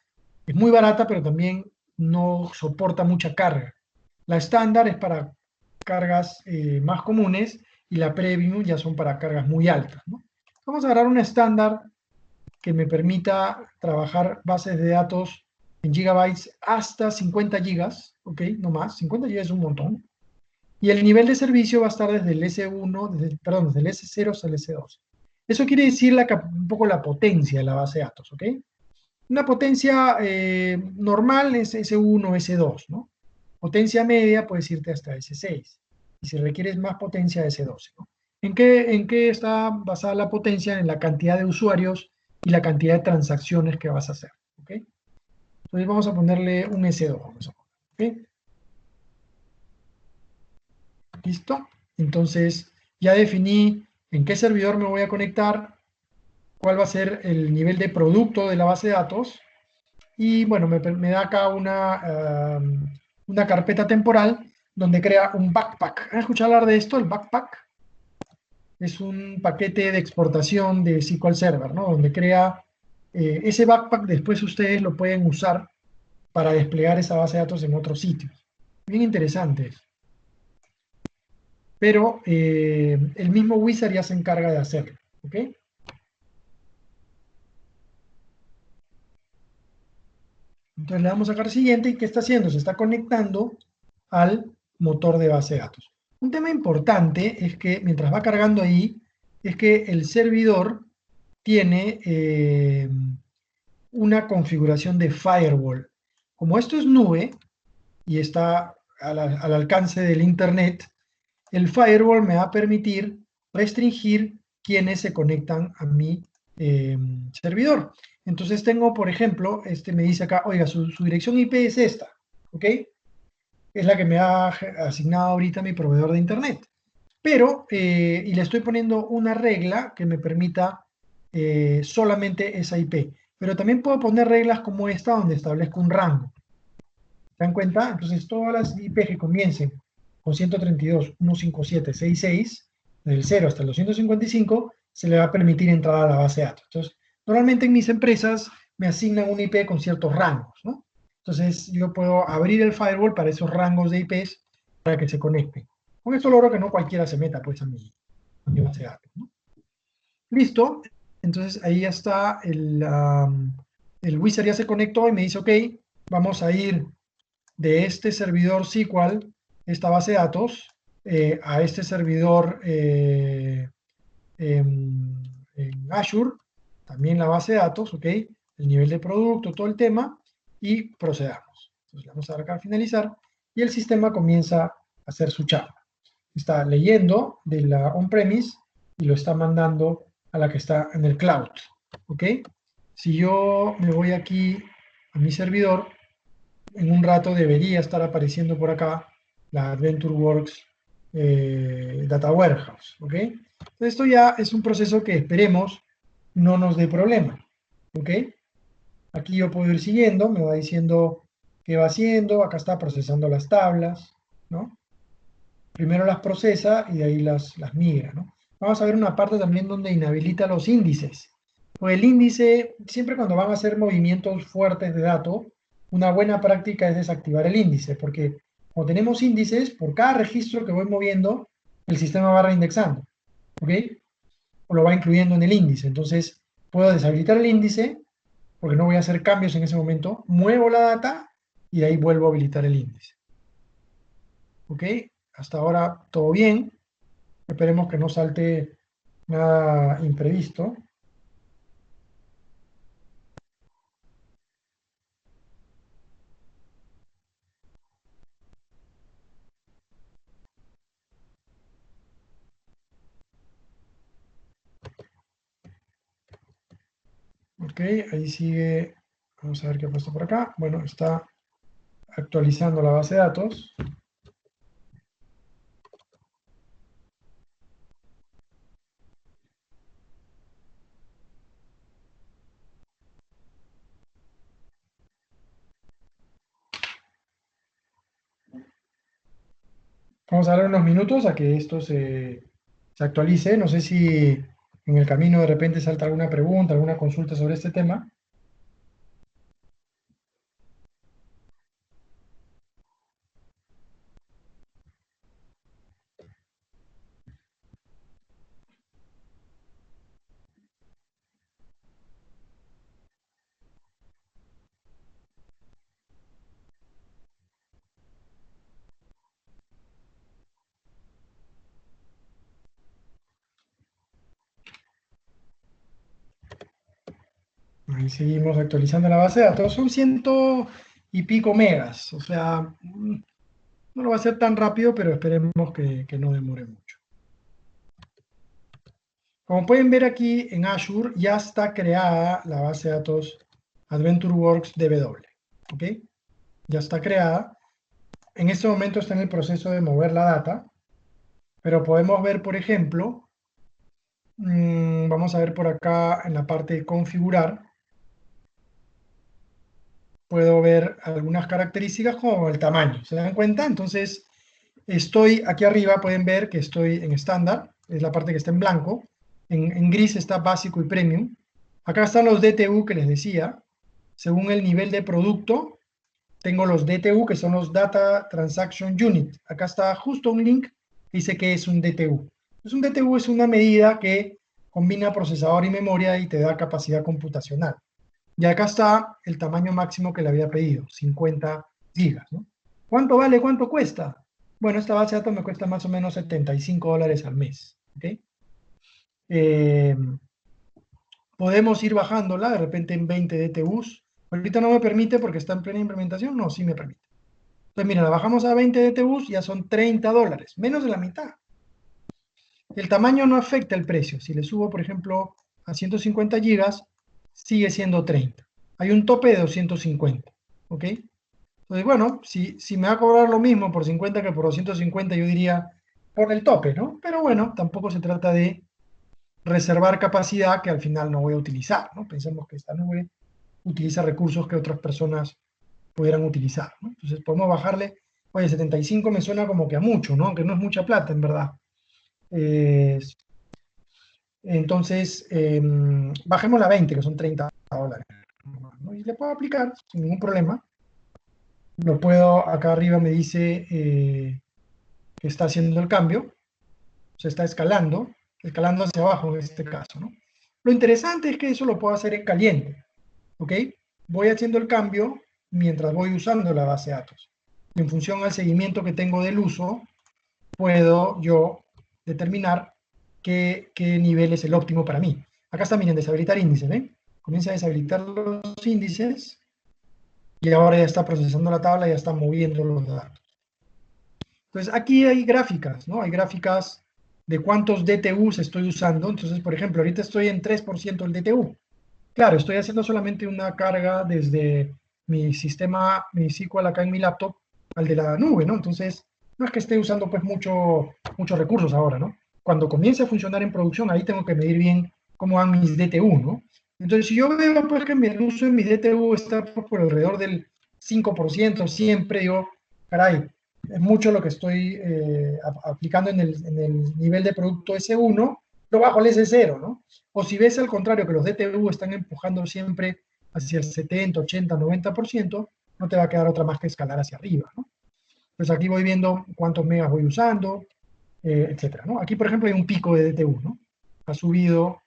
es muy barata, pero también no soporta mucha carga. La estándar es para cargas más comunes y la premium ya son para cargas muy altas, ¿no? Vamos a agarrar una estándar que me permita trabajar bases de datos en gigabytes hasta 50 gigas, ¿ok? No más, 50 gigas es un montón. Y el nivel de servicio va a estar desde el S1, desde el S0 hasta el S2. Eso quiere decir un poco la potencia de la base de datos, ¿ok? Una potencia normal es S1, S2, ¿no? Potencia media puedes irte hasta S6. Y si requieres más potencia, S12, ¿no? ¿En qué está basada la potencia? En la cantidad de usuarios y la cantidad de transacciones que vas a hacer, ¿ok? Entonces vamos a ponerle un S2, ¿ok? ¿Listo? Entonces ya definí en qué servidor me voy a conectar, cuál va a ser el nivel de producto de la base de datos, y bueno, me da acá una carpeta temporal donde crea un backpack. ¿Han escuchado hablar de esto? El backpack es un paquete de exportación de SQL Server, ¿no? Donde crea ese backpack, después ustedes lo pueden usar para desplegar esa base de datos en otros sitios. Bien interesante eso. pero el mismo wizard ya se encarga de hacerlo, ¿ok? Entonces le damos a sacar siguiente y ¿qué está haciendo? Se está conectando al motor de base de datos. Un tema importante es que mientras va cargando ahí, es que el servidor tiene una configuración de firewall. Como esto es nube y está al alcance del Internet, el firewall me va a permitir restringir quienes se conectan a mi servidor. Entonces tengo, por ejemplo, este me dice acá, oiga, su dirección IP es esta, ¿ok? Es la que me ha asignado ahorita mi proveedor de Internet. Pero, y le estoy poniendo una regla que me permita solamente esa IP. Pero también puedo poner reglas como esta donde establezco un rango. ¿Se dan cuenta? Entonces, todas las IP que comiencen con 132.157.6.6, del 0 hasta el 255, se le va a permitir entrar a la base de datos. Entonces, normalmente en mis empresas me asignan un IP con ciertos rangos, ¿no? Entonces, yo puedo abrir el firewall para esos rangos de IPs para que se conecten. Con esto logro que no cualquiera se meta pues a mi base de datos, ¿no? Listo. Entonces, ahí ya está el wizard ya se conectó y me dice, ok, vamos a ir de este servidor SQL, esta base de datos, a este servidor en Azure, también la base de datos, ¿ok? El nivel de producto, todo el tema, y procedamos. Entonces le vamos a dar acá a finalizar y el sistema comienza a hacer su chamba. Está leyendo de la on-premise y lo está mandando a la que está en el cloud, ¿ok? Si yo me voy aquí a mi servidor, en un rato debería estar apareciendo por acá la AdventureWorks Data Warehouse, ¿ok? Esto ya es un proceso que esperemos no nos dé problema, ¿ok? Aquí yo puedo ir siguiendo, me va diciendo qué va haciendo, acá está procesando las tablas, ¿no? Primero las procesa y de ahí las migra, ¿no? Vamos a ver una parte también donde inhabilita los índices. Pues el índice, siempre cuando van a hacer movimientos fuertes de datos, una buena práctica es desactivar el índice, porque cuando tenemos índices, por cada registro que voy moviendo, el sistema va reindexando, ¿ok? O lo va incluyendo en el índice. Entonces, puedo deshabilitar el índice, porque no voy a hacer cambios en ese momento, muevo la data y de ahí vuelvo a habilitar el índice. ¿Ok? Hasta ahora todo bien. Esperemos que no salte nada imprevisto. Ok, ahí sigue. Vamos a ver qué ha puesto por acá. Bueno, está actualizando la base de datos. Vamos a darle unos minutos a que esto se actualice. No sé si en el camino de repente salta alguna pregunta, alguna consulta sobre este tema. Ahí seguimos actualizando la base de datos. Son ciento y pico megas. O sea, no lo va a hacer tan rápido, pero esperemos que no demore mucho. Como pueden ver aquí en Azure, ya está creada la base de datos AdventureWorks DB. ¿Ok? Ya está creada. En este momento está en el proceso de mover la data, pero podemos ver, por ejemplo, vamos a ver por acá en la parte de configurar, puedo ver algunas características como el tamaño. ¿Se dan cuenta? Entonces, estoy aquí arriba, pueden ver que estoy en estándar, es la parte que está en blanco. En gris está básico y premium. Acá están los DTU que les decía. Según el nivel de producto, tengo los DTU, que son los Data Transaction Unit. Acá está justo un link Dice que es un DTU. Pues un DTU es una medida que combina procesador y memoria y te da capacidad computacional. Y acá está el tamaño máximo que le había pedido, 50 gigas, ¿no? ¿Cuánto vale? ¿Cuánto cuesta? Bueno, esta base de datos me cuesta más o menos $75 al mes, ¿ok? Eh, Podemos ir bajándola de repente en 20 DTUs. Ahorita no me permite porque está en plena implementación. No, sí me permite. Entonces, mira, la bajamos a 20 DTUs, ya son $30, menos de la mitad. El tamaño no afecta el precio. Si le subo, por ejemplo, a 150 gigas, sigue siendo 30. Hay un tope de 250, ¿ok? Entonces, bueno, si me va a cobrar lo mismo por 50 que por 250, yo diría por el tope, ¿no? Pero bueno, tampoco se trata de reservar capacidad que al final no voy a utilizar, ¿no? Pensemos que esta nube utiliza recursos que otras personas pudieran utilizar, ¿no? Entonces podemos bajarle, oye, 75 me suena como que a mucho, ¿no? Que no es mucha plata, en verdad. Eh, entonces, bajemos a 20, que son $30, ¿no? Y le puedo aplicar sin ningún problema. Lo puedo, acá arriba me dice que está haciendo el cambio, se está escalando hacia abajo en este caso, ¿no? Lo interesante es que eso lo puedo hacer en caliente, ¿ok? Voy haciendo el cambio mientras voy usando la base de datos. En función al seguimiento que tengo del uso, puedo yo determinar qué nivel es el óptimo para mí. Acá está, miren, deshabilitar índices, ¿ven? Comienza a deshabilitar los índices y ahora ya está procesando la tabla, ya está moviendo los datos. Entonces, aquí hay gráficas, ¿no? Hay gráficas de cuántos DTUs estoy usando. Entonces, por ejemplo, ahorita estoy en 3% del DTU. Claro, estoy haciendo solamente una carga desde mi sistema, mi SQL acá en mi laptop, al de la nube, ¿no? Entonces, no es que esté usando pues muchos recursos ahora, ¿no? Cuando comience a funcionar en producción, ahí tengo que medir bien cómo van mis DTU, ¿no? Entonces, si yo veo pues que el uso de mis DTU está pues, por alrededor del 5%, siempre digo, caray, es mucho lo que estoy aplicando en el nivel de producto S1, lo bajo al S0, ¿no? O si ves al contrario que los DTU están empujando siempre hacia el 70, 80, 90%, no te va a quedar otra más que escalar hacia arriba, ¿no? Pues aquí voy viendo cuántos megas voy usando, etcétera, ¿no? Aquí, por ejemplo, hay un pico de DTU, ¿no? Ha subido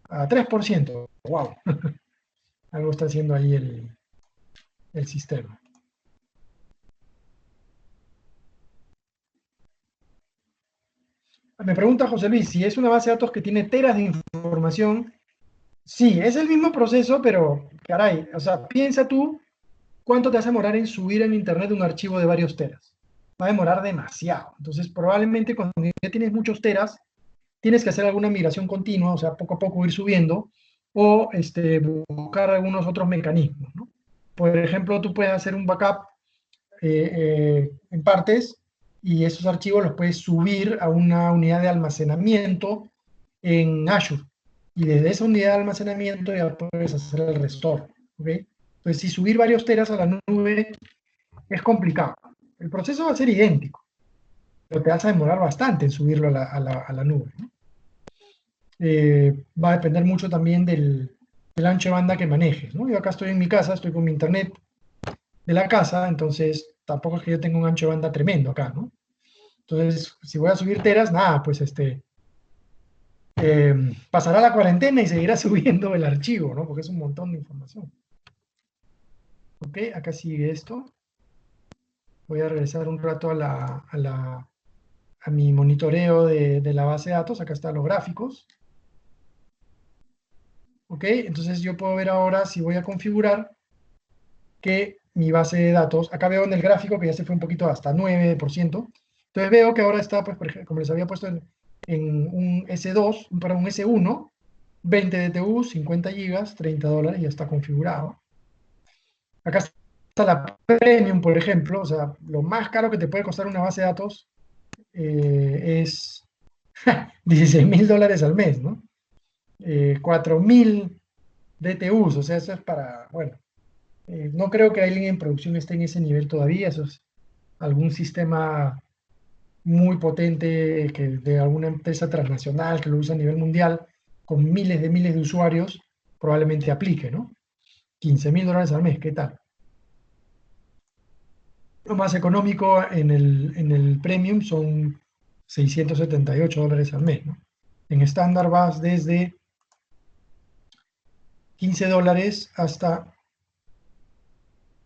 a 3%. ¡Wow! Algo está haciendo ahí el sistema. Me pregunta José Luis, si es una base de datos que tiene teras de información. Sí, es el mismo proceso, pero caray, o sea, piensa tú cuánto te vas a demorar en subir en internet un archivo de varios teras. Va a demorar demasiado. Entonces, probablemente cuando ya tienes muchos teras, tienes que hacer alguna migración continua, o sea, poco a poco ir subiendo, o buscar algunos otros mecanismos, ¿no? Por ejemplo, tú puedes hacer un backup en partes y esos archivos los puedes subir a una unidad de almacenamiento en Azure. Y desde esa unidad de almacenamiento ya puedes hacer el restore, ¿ok? Entonces, si subir varios teras a la nube es complicado. El proceso va a ser idéntico, pero te vas a demorar bastante en subirlo a la nube, ¿no? Va a depender mucho también del ancho de banda que manejes, ¿no? Yo acá estoy en mi casa, estoy con mi internet de la casa, entonces tampoco es que yo tenga un ancho de banda tremendo acá, ¿no? Entonces, si voy a subir teras, nada, pues pasará la cuarentena y seguirá subiendo el archivo, ¿no? Porque es un montón de información. Ok, acá sigue esto. Voy a regresar un rato a mi monitoreo de la base de datos. Acá están los gráficos. Ok, entonces yo puedo ver ahora si voy a configurar que mi base de datos, acá veo en el gráfico que ya se fue un poquito hasta 9%. Entonces veo que ahora está, pues, por ejemplo, como les había puesto en un S2, para un S1, 20 DTU, 50 gigas, $30, ya está configurado. Acá está la Premium, por ejemplo, o sea, lo más caro que te puede costar una base de datos es $16,000 al mes, ¿no? 4,000 DTUs, o sea, eso es para, bueno, no creo que alguien en producción esté en ese nivel todavía, eso es algún sistema muy potente que de alguna empresa transnacional que lo usa a nivel mundial, con miles de usuarios, probablemente aplique, ¿no? $15,000 al mes, ¿qué tal? Lo más económico en el Premium son $678 al mes, ¿no? En estándar vas desde $15 hasta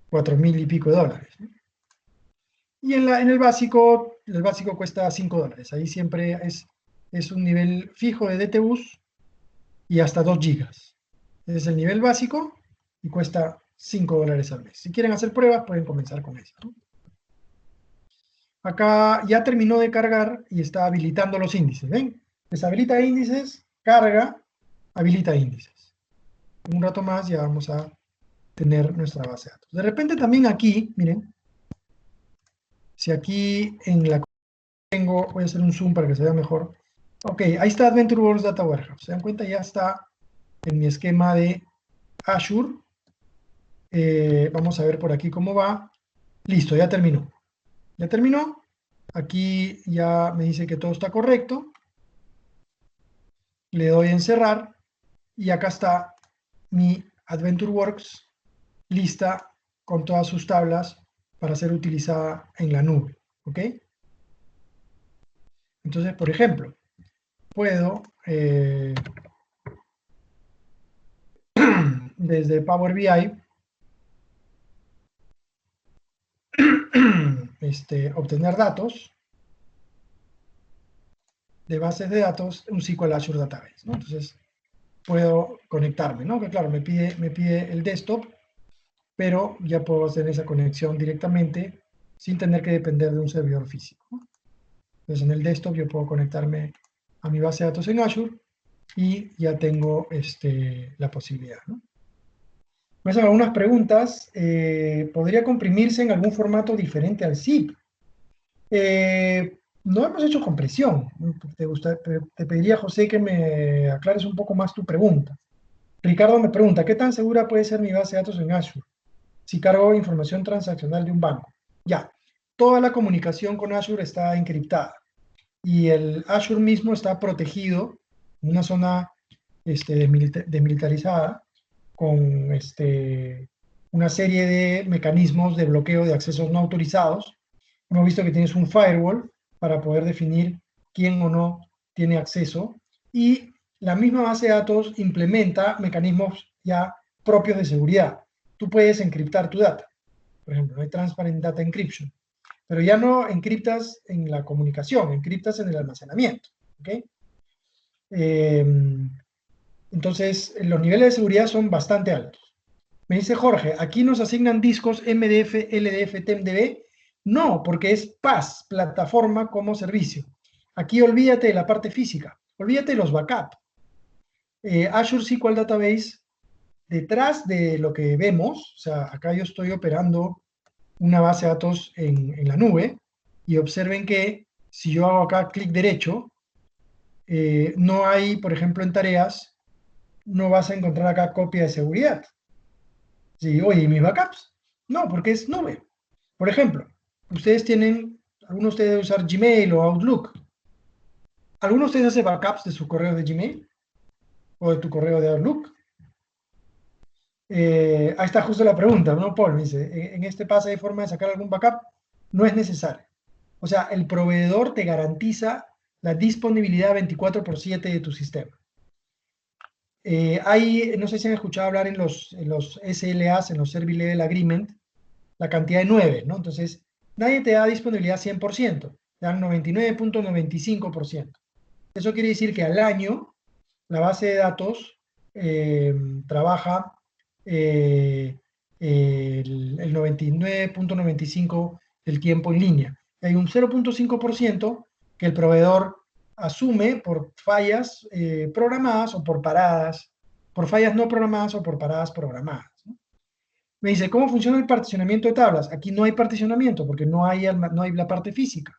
4.000 y pico de dólares, ¿no? Y en el básico cuesta $5. Ahí siempre es un nivel fijo de DTUs y hasta 2 gigas. Ese es el nivel básico y cuesta $5 al mes. Si quieren hacer pruebas, pueden comenzar con eso, ¿no? Acá ya terminó de cargar y está habilitando los índices. ¿Ven? Deshabilita índices, carga, habilita índices. En un rato más ya vamos a tener nuestra base de datos. De repente también aquí, miren, si aquí en la tengo, voy a hacer un zoom para que se vea mejor. Ok, ahí está AdventureWorks Data Warehouse. ¿Se dan cuenta? Ya está en mi esquema de Azure. Vamos a ver por aquí cómo va. Listo, ya terminó. Ya terminó. Aquí ya me dice que todo está correcto. Le doy en cerrar y acá está mi AdventureWorks lista con todas sus tablas para ser utilizada en la nube. ¿Ok? Entonces, por ejemplo, puedo desde Power BI obtener datos de bases de datos, un SQL Azure Database, ¿no? Entonces, puedo conectarme, ¿no? Que claro, me pide el desktop, pero ya puedo hacer esa conexión directamente sin tener que depender de un servidor físico, ¿no? Entonces, en el desktop yo puedo conectarme a mi base de datos en Azure y ya tengo la posibilidad, ¿no? Me hacen algunas preguntas. ¿Podría comprimirse en algún formato diferente al zip? No hemos hecho compresión. Te pediría, José, que me aclares un poco más tu pregunta. Ricardo me pregunta, ¿qué tan segura puede ser mi base de datos en Azure si cargo información transaccional de un banco? Ya, toda la comunicación con Azure está encriptada y el Azure mismo está protegido en una zona desmilitarizada con una serie de mecanismos de bloqueo de accesos no autorizados. Hemos visto que tienes un firewall para poder definir quién o no tiene acceso y la misma base de datos implementa mecanismos ya propios de seguridad. Tú puedes encriptar tu data. Por ejemplo, no hay Transparent Data Encryption, pero ya no encriptas en la comunicación, encriptas en el almacenamiento. ¿Okay? Eh, entonces, los niveles de seguridad son bastante altos. Me dice Jorge, ¿aquí nos asignan discos MDF, LDF, TEMDB? No, porque es PaaS, plataforma como servicio. Aquí olvídate de la parte física, olvídate de los backups. Azure SQL Database, detrás de lo que vemos, o sea, acá yo estoy operando una base de datos en la nube y observen que si yo hago acá clic derecho, no hay, por ejemplo, en tareas, no vas a encontrar acá copia de seguridad. Sí, oye, ¿y mis backups? No, porque es nube. Por ejemplo, algunos de ustedes deben usar Gmail o Outlook. ¿Alguno de ustedes hace backups de su correo de Gmail o de tu correo de Outlook? Ahí está justo la pregunta, ¿no, Paul? Me dice, en este paso hay forma de sacar algún backup. No es necesario. O sea, el proveedor te garantiza la disponibilidad 24/7 de tu sistema. No sé si han escuchado hablar en los SLAs, en los Service Level Agreement, la cantidad de 9, ¿no? Entonces, nadie te da disponibilidad 100%, te dan 99.95%. Eso quiere decir que al año la base de datos trabaja el 99.95% del tiempo en línea. Hay un 0.5% que el proveedor asume por fallas programadas o por paradas, por fallas no programadas o por paradas programadas, ¿no? Me dice, ¿cómo funciona el particionamiento de tablas? Aquí no hay particionamiento porque no hay la parte física.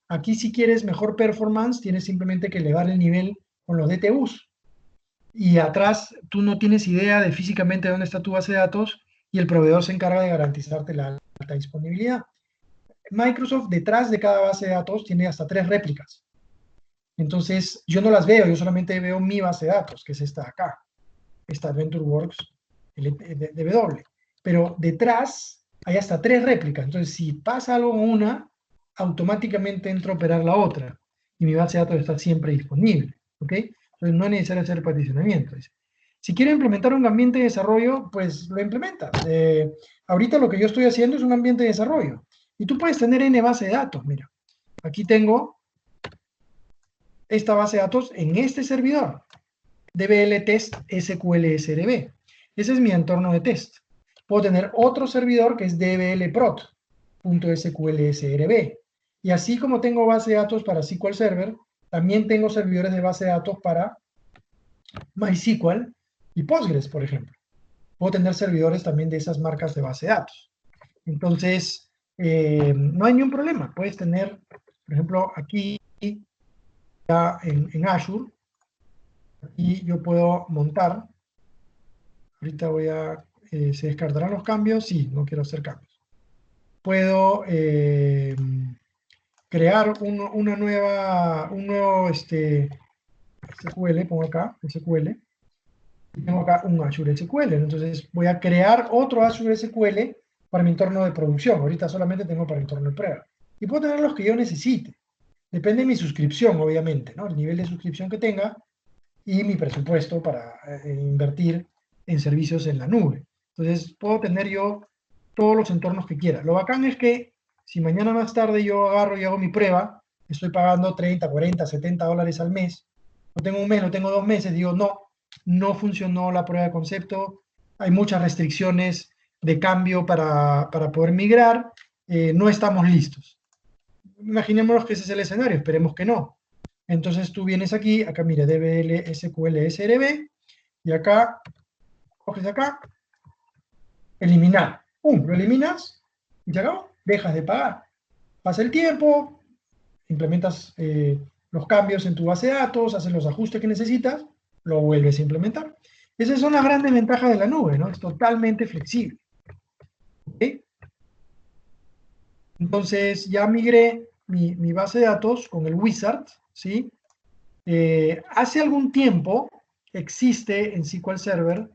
Aquí si quieres mejor performance, tienes simplemente que elevar el nivel con los DTUs. Y atrás tú no tienes idea de físicamente dónde está tu base de datos y el proveedor se encarga de garantizarte la alta disponibilidad. Microsoft detrás de cada base de datos tiene hasta 3 réplicas. Entonces yo no las veo, yo solamente veo mi base de datos, que es esta de acá, esta AdventureWorks DW. Pero detrás hay hasta 3 réplicas. Entonces si pasa algo con una, automáticamente entra a operar la otra. y mi base de datos está siempre disponible, ¿ok? Entonces no es necesario hacer particionamiento. Dice. Si quiero implementar un ambiente de desarrollo, pues lo implementa. Ahorita lo que yo estoy haciendo es un ambiente de desarrollo. Y tú puedes tener N base de datos, mira. Aquí tengo esta base de datos en este servidor, DBL Test SQL SRB. Ese es mi entorno de test. Puedo tener otro servidor que es dblprot.sql.srb. Y así como tengo base de datos para SQL Server, también tengo servidores de base de datos para MySQL y Postgres, por ejemplo. Puedo tener servidores también de esas marcas de base de datos. Entonces, no hay ningún problema. Puedes tener, por ejemplo, aquí ya en Azure, y yo puedo montar. Ahorita ¿se descartarán los cambios? Sí, no quiero hacer cambios. Puedo crear un nuevo SQL, pongo acá, SQL, y tengo acá un Azure SQL. Entonces voy a crear otro Azure SQL para mi entorno de producción. Ahorita solamente tengo para entorno de prueba. Y puedo tener los que yo necesite. Depende de mi suscripción, obviamente, ¿no? El nivel de suscripción que tenga y mi presupuesto para invertir en servicios en la nube. Entonces, puedo tener yo todos los entornos que quiera. Lo bacán es que si mañana más tarde yo agarro y hago mi prueba, estoy pagando 30, 40, 70 dólares al mes, no tengo un mes, no tengo 2 meses, digo, no, no funcionó la prueba de concepto, hay muchas restricciones de cambio para poder migrar, no estamos listos. Imaginémonos que ese es el escenario, esperemos que no. Entonces tú vienes aquí, acá mira, DBL SQL SRB, y acá, coges acá, eliminar. ¡Pum! Lo eliminas y se acabó. Dejas de pagar. Pasa el tiempo, implementas los cambios en tu base de datos, haces los ajustes que necesitas, lo vuelves a implementar. Esas son las grandes ventajas de la nube, ¿no? Es totalmente flexible. ¿Ok? Entonces ya migré mi base de datos con el Wizard, ¿sí? Hace algún tiempo existe en SQL Server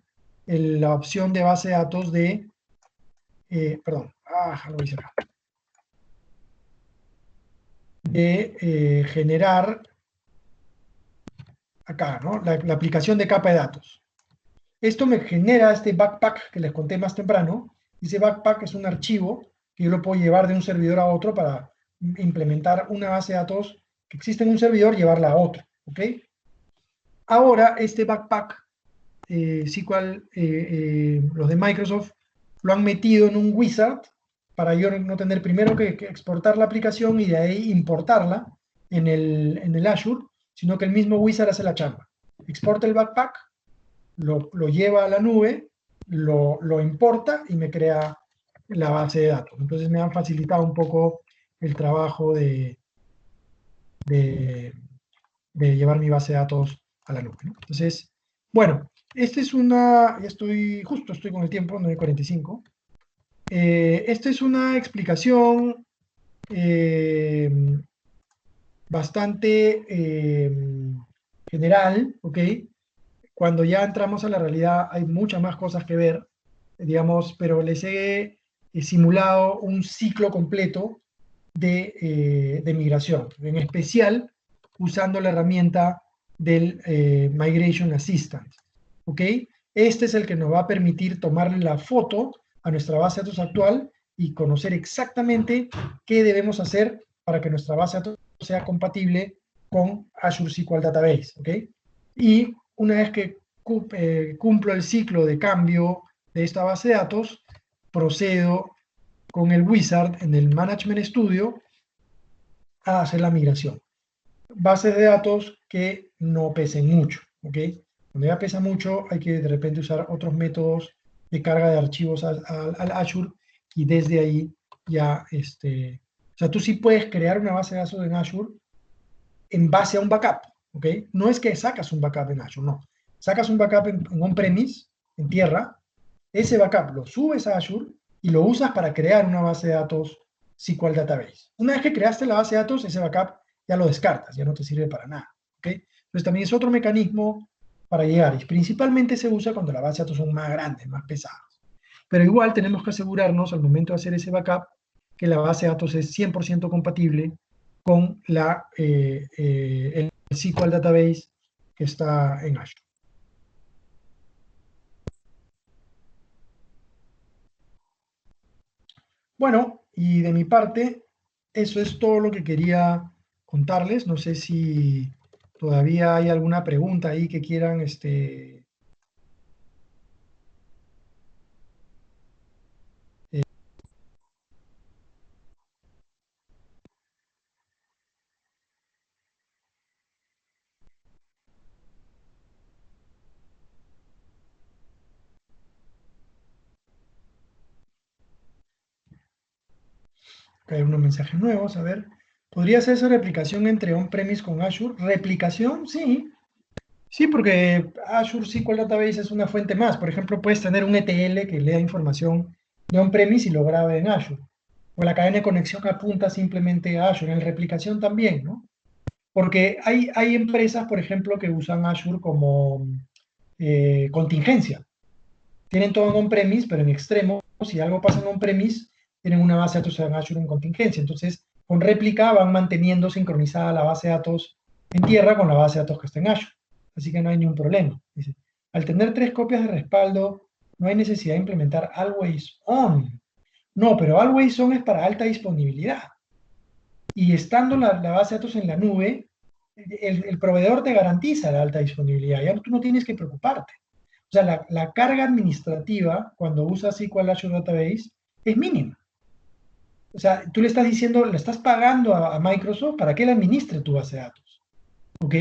la opción de base de datos de, lo hice acá, de generar acá, ¿no? La aplicación de capa de datos. Esto me genera este backpack que les conté más temprano. Ese backpack es un archivo que yo lo puedo llevar de un servidor a otro para implementar una base de datos que existe en un servidor y llevarla a otro, ¿ok? Ahora, este backpack SQL, los de Microsoft, lo han metido en un wizard para yo no tener primero que exportar la aplicación y de ahí importarla en el Azure, sino que el mismo wizard hace la chamba. Exporta el backpack, lo lleva a la nube, lo importa y me crea la base de datos. Entonces me han facilitado un poco el trabajo de, de llevar mi base de datos a la nube, ¿no? Entonces, bueno, esta es estoy con el tiempo, 9:45. Esta es una explicación bastante general, ¿ok? Cuando ya entramos a la realidad hay muchas más cosas que ver, digamos, pero les he simulado un ciclo completo de migración, en especial usando la herramienta del Migration Assistant. ¿Ok? Este es el que nos va a permitir tomarle la foto a nuestra base de datos actual y conocer exactamente qué debemos hacer para que nuestra base de datos sea compatible con Azure SQL Database. ¿Ok? Y una vez que cumplo el ciclo de cambio de esta base de datos, procedo con el Wizard en el Management Studio a hacer la migración. Bases de datos que no pesen mucho, ¿ok? Cuando ya pesa mucho, hay que de repente usar otros métodos de carga de archivos al Azure y desde ahí ya, o sea, tú sí puedes crear una base de datos en Azure en base a un backup, ¿ok? No es que sacas un backup en Azure, no. Sacas un backup en on-premise, en tierra, ese backup lo subes a Azure y lo usas para crear una base de datos SQL Database. Una vez que creaste la base de datos, ese backup ya lo descartas, ya no te sirve para nada, ¿ok? Entonces también es otro mecanismo para llegar y principalmente se usa cuando las bases de datos son más grandes, más pesadas. Pero igual tenemos que asegurarnos al momento de hacer ese backup que la base de datos es 100% compatible con el SQL Database que está en Azure. Bueno, y de mi parte, eso es todo lo que quería contarles. No sé si todavía hay alguna pregunta ahí que quieran hay unos mensajes nuevos. A ver, ¿podría hacerse replicación entre on-premise con Azure? ¿Replicación? Sí. Sí, porque Azure SQL Database es una fuente más. Por ejemplo, puedes tener un ETL que lea información de on-premise y lo grabe en Azure. O la cadena de conexión apunta simplemente a Azure. En replicación también, ¿no? Porque hay empresas, por ejemplo, que usan Azure como contingencia. Tienen todo en on-premise, pero en extremo, si algo pasa en on-premise, tienen una base de datos en Azure en contingencia. Entonces, con réplica van manteniendo sincronizada la base de datos en tierra con la base de datos que está en Azure. Así que no hay ningún problema. Dice, al tener 3 copias de respaldo, no hay necesidad de implementar Always On. No, pero Always On es para alta disponibilidad. Y estando la base de datos en la nube, el proveedor te garantiza la alta disponibilidad. Ya tú no tienes que preocuparte. O sea, la carga administrativa cuando usas SQL Azure Database es mínima. O sea, tú le estás diciendo, le estás pagando a Microsoft para que él administre tu base de datos. ¿Ok?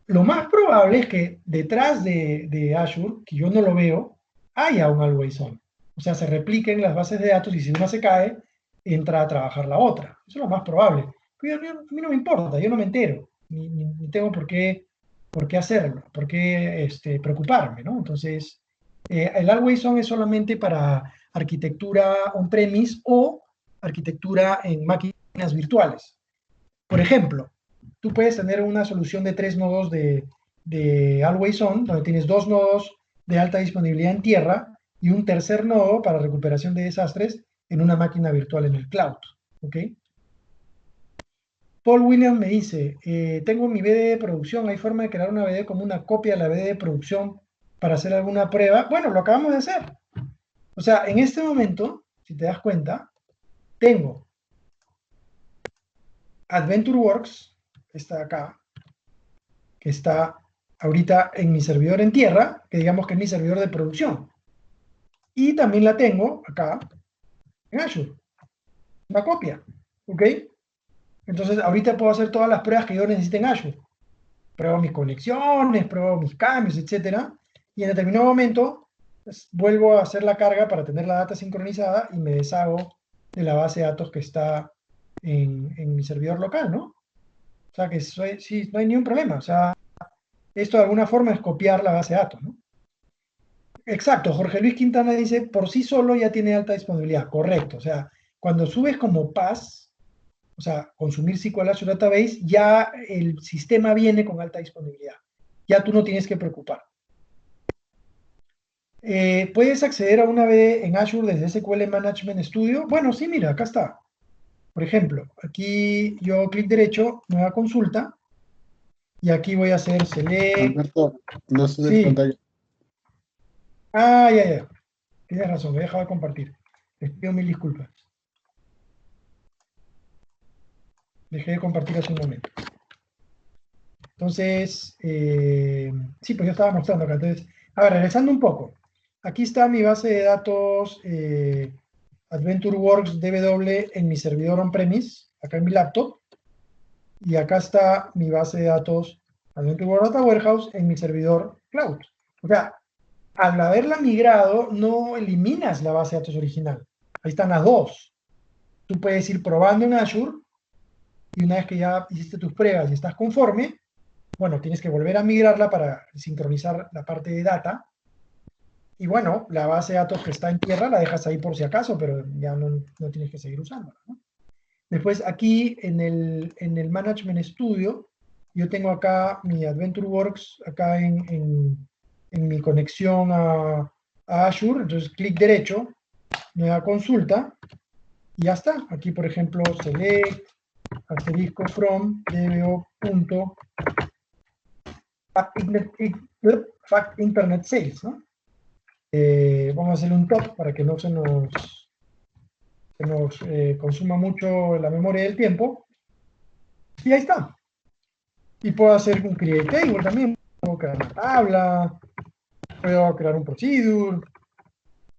Lo más probable es que detrás de Azure, que yo no lo veo, haya un always on. O sea, se repliquen las bases de datos y si una se cae, entra a trabajar la otra. Eso es lo más probable. Pero a mí no me importa, yo no me entero, ni tengo por qué hacerlo, por qué preocuparme, ¿no? Entonces, el always on es solamente para arquitectura on-premise o arquitectura en máquinas virtuales. Por ejemplo, tú puedes tener una solución de 3 nodos de Always On, donde tienes 2 nodos de alta disponibilidad en tierra y un tercer nodo para recuperación de desastres en una máquina virtual en el cloud. ¿Ok? Paul Williams me dice, tengo mi BD de producción, ¿hay forma de crear una BD como una copia de la BD de producción para hacer alguna prueba? Bueno, lo acabamos de hacer. O sea, en este momento, si te das cuenta, tengo AdventureWorks, está acá, que está ahorita en mi servidor en tierra, que digamos que es mi servidor de producción. Y también la tengo acá en Azure, una copia. ¿Ok? Entonces, ahorita puedo hacer todas las pruebas que yo necesite en Azure. Pruebo mis conexiones, pruebo mis cambios, etcétera. Y en determinado momento, pues, vuelvo a hacer la carga para tener la data sincronizada y me deshago de la base de datos que está en mi servidor local, ¿no? O sea que sí, no hay ningún problema. O sea, esto de alguna forma es copiar la base de datos, ¿no? Exacto, Jorge Luis Quintana dice, por sí solo ya tiene alta disponibilidad, correcto. O sea, cuando subes como PaaS, o sea, consumir SQL Azure Database, ya el sistema viene con alta disponibilidad. Ya tú no tienes que preocupar. ¿Puedes acceder a una BD en Azure desde SQL Management Studio? Bueno, sí, mira, acá está. Por ejemplo, aquí yo clic derecho, nueva consulta, y aquí voy a hacer select. Alberto, no se de Sí. pantalla. Ah, ya. Tienes razón, me he dejado de compartir. Les pido mil disculpas. Dejé de compartir hace un momento. Entonces, sí, pues yo estaba mostrando acá. Entonces, a ver, regresando un poco. Aquí está mi base de datos AdventureWorks DW en mi servidor on-premise, acá en mi laptop. Y acá está mi base de datos AdventureWorks Data Warehouse en mi servidor cloud. O sea, al haberla migrado, no eliminas la base de datos original. Ahí están las dos. Tú puedes ir probando en Azure y una vez que ya hiciste tus pruebas y estás conforme, bueno, tienes que volver a migrarla para sincronizar la parte de data. Y bueno, la base de datos que está en tierra la dejas ahí por si acaso, pero ya no tienes que seguir usándola, ¿no? Después aquí en el Management Studio, yo tengo acá mi AdventureWorks, acá en mi conexión a Azure, entonces clic derecho, nueva consulta, y ya está. Aquí, por ejemplo, select, asterisco from dbo punto fact internet sales, ¿no? Vamos a hacerle un top para que no se nos consuma mucho la memoria del tiempo. Y ahí está. Y puedo hacer un create table también. Puedo crear una tabla. Puedo crear un procedure.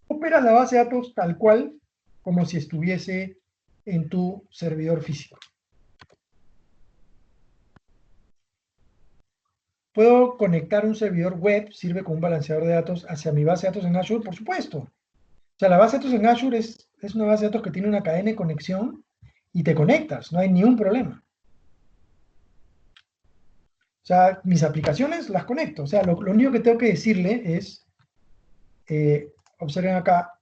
Opera la base de datos tal cual como si estuviese en tu servidor físico. ¿Puedo conectar un servidor web? ¿Sirve como un balanceador de datos hacia mi base de datos en Azure? Por supuesto. O sea, la base de datos en Azure es una base de datos que tiene una cadena de conexión y te conectas, no hay ningún problema. O sea, mis aplicaciones las conecto. O sea, lo único que tengo que decirle es, observen acá,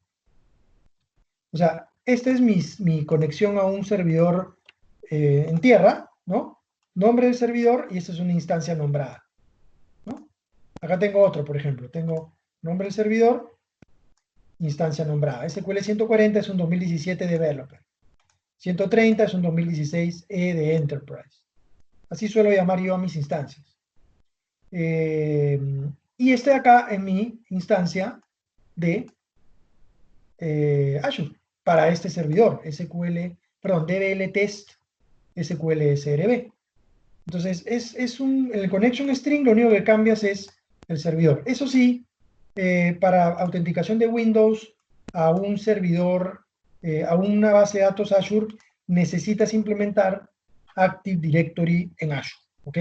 o sea, esta es mi conexión a un servidor en tierra, ¿no? Nombre del servidor y esta es una instancia nombrada, ¿no? Acá tengo otro, por ejemplo. Tengo nombre del servidor, instancia nombrada. SQL 140 es un 2017 Developer. 130 es un 2016 de Enterprise. Así suelo llamar yo a mis instancias. Y este de acá es mi instancia de Azure para este servidor, DBL Test SQL SRB. Entonces, en el connection string lo único que cambias es el servidor. Eso sí, para autenticación de Windows a un servidor, a una base de datos Azure, necesitas implementar Active Directory en Azure, ¿ok?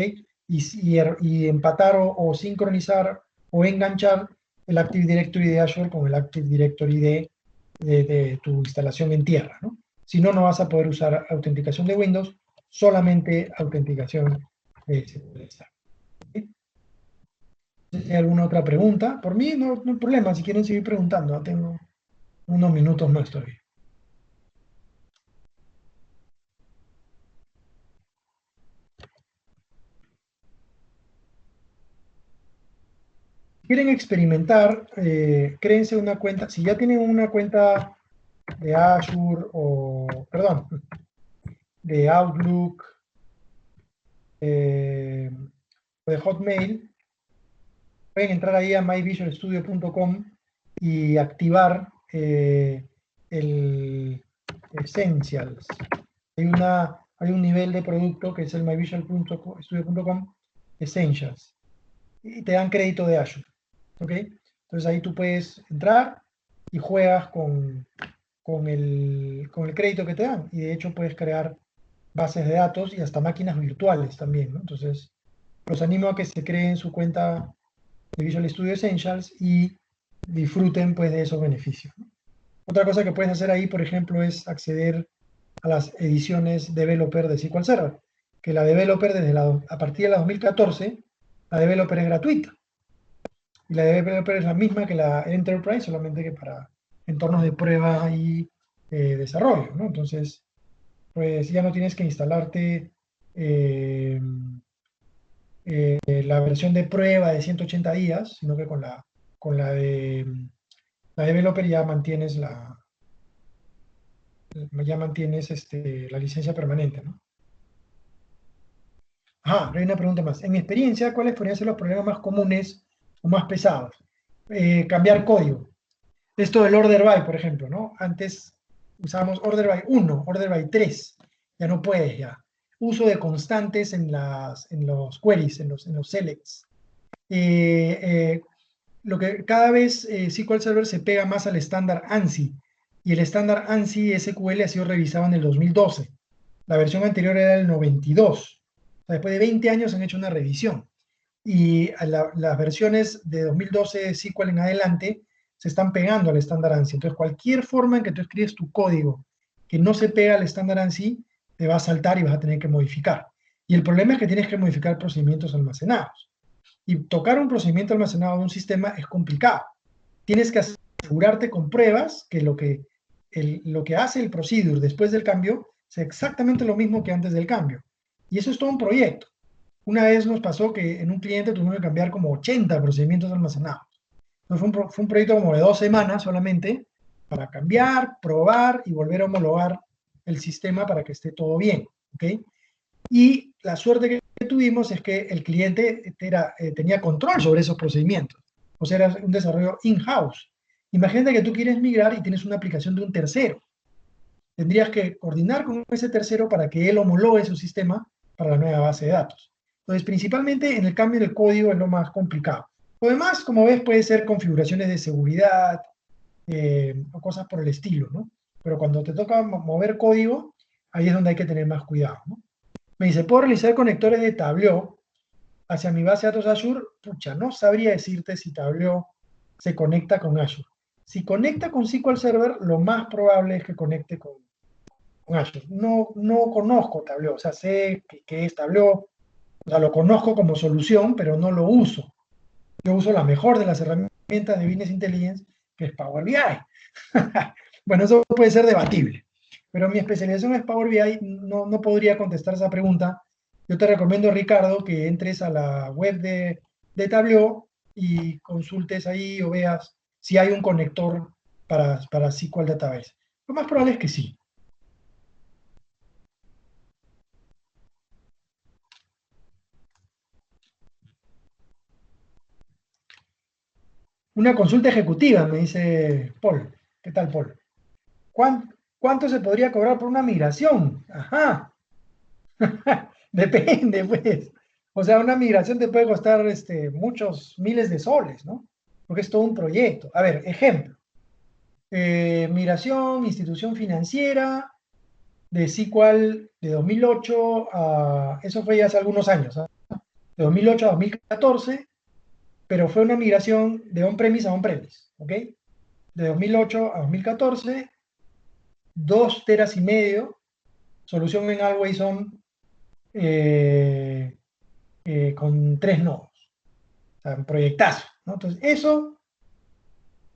Y empatar o sincronizar o enganchar el Active Directory de Azure con el Active Directory de tu instalación en tierra, ¿no? Si no, no vas a poder usar autenticación de Windows, solamente autenticación de SQL. ¿Okay? ¿Hay alguna otra pregunta? Por mí no hay problema, si quieren seguir preguntando, tengo unos minutos más todavía. Quieren experimentar, créense una cuenta, si ya tienen una cuenta de Azure perdón, de Outlook, o de Hotmail, pueden entrar ahí a myvisualstudio.com y activar el Essentials. Hay un nivel de producto que es el myvisualstudio.com Essentials. Y te dan crédito de Azure. ¿Ok? Entonces ahí tú puedes entrar y juegas con el crédito que te dan. Y de hecho puedes crear bases de datos y hasta máquinas virtuales también, ¿no? Entonces, los animo a que se creen su cuenta de Visual Studio Essentials y disfruten pues de esos beneficios, ¿no? Otra cosa que puedes hacer ahí, por ejemplo, es acceder a las ediciones developer de SQL Server, que la developer a partir de la 2014, la developer es gratuita. Y la developer es la misma que la Enterprise, solamente que para entornos de prueba y desarrollo, ¿no? Entonces, pues ya no tienes que instalarte la versión de prueba de 180 días, sino que con la de la developer ya mantienes la licencia permanente, ¿no? Hay una pregunta más. En mi experiencia, ¿cuáles podrían ser los problemas más comunes o más pesados? Cambiar código. Esto del order by, por ejemplo, ¿no? Antes usábamos order by 1, order by 3. Ya no puedes ya. Uso de constantes en los queries, en los selects. Lo que cada vez SQL Server se pega más al estándar ANSI, y el estándar ANSI SQL ha sido revisado en el 2012. La versión anterior era el 92. O sea, después de 20 años han hecho una revisión. Y las versiones de 2012 de SQL en adelante se están pegando al estándar ANSI. Entonces, cualquier forma en que tú escribes tu código que no se pega al estándar ANSI, te va a saltar y vas a tener que modificar. Y el problema es que tienes que modificar procedimientos almacenados. Y tocar un procedimiento almacenado de un sistema es complicado. Tienes que asegurarte con pruebas que lo que hace el procedure después del cambio sea exactamente lo mismo que antes del cambio. Y eso es todo un proyecto. Una vez nos pasó que en un cliente tuvimos que cambiar como 80 procedimientos almacenados. Entonces fue un proyecto como de 2 semanas solamente para cambiar, probar y volver a homologar el sistema para que esté todo bien. ¿ok? Y la suerte que tuvimos es que el cliente tenía control sobre esos procedimientos. O sea, era un desarrollo in-house. Imagínate que tú quieres migrar y tienes una aplicación de un tercero. Tendrías que coordinar con ese tercero para que él homologue su sistema para la nueva base de datos. Entonces, principalmente en el cambio del código es lo más complicado. Lo demás, como ves, puede ser configuraciones de seguridad o cosas por el estilo, ¿no? Pero cuando te toca mover código, ahí es donde hay que tener más cuidado, ¿no? Me dice, ¿puedo realizar conectores de Tableau hacia mi base de datos Azure? Pucha, no sabría decirte si Tableau se conecta con Azure. Si conecta con SQL Server, lo más probable es que conecte con Azure. No, no conozco Tableau, o sea, sé que es Tableau, o sea, lo conozco como solución, pero no lo uso. Yo uso la mejor de las herramientas de Business Intelligence, que es Power BI. Bueno, eso puede ser debatible, pero mi especialización es Power BI, no, no podría contestar esa pregunta. Yo te recomiendo, Ricardo, que entres a la web de Tableau y consultes ahí o veas si hay un conector para SQL Database. Lo más probable es que sí. Una consulta ejecutiva, me dice Paul. ¿Qué tal, Paul? ¿Cuánto se podría cobrar por una migración? Ajá. Depende, pues. O sea, una migración te puede costar muchos miles de soles, ¿no? Porque es todo un proyecto. A ver, ejemplo. Migración, institución financiera, de SQL de 2008 a... Eso fue ya hace algunos años, ¿ah? De 2008 a 2014, pero fue una migración de on-premise a on-premise, ¿ok? De 2008 a 2014, 2,5 teras, solución en Always On, eh, con 3 nodos. O sea, un proyectazo, ¿no? Entonces, eso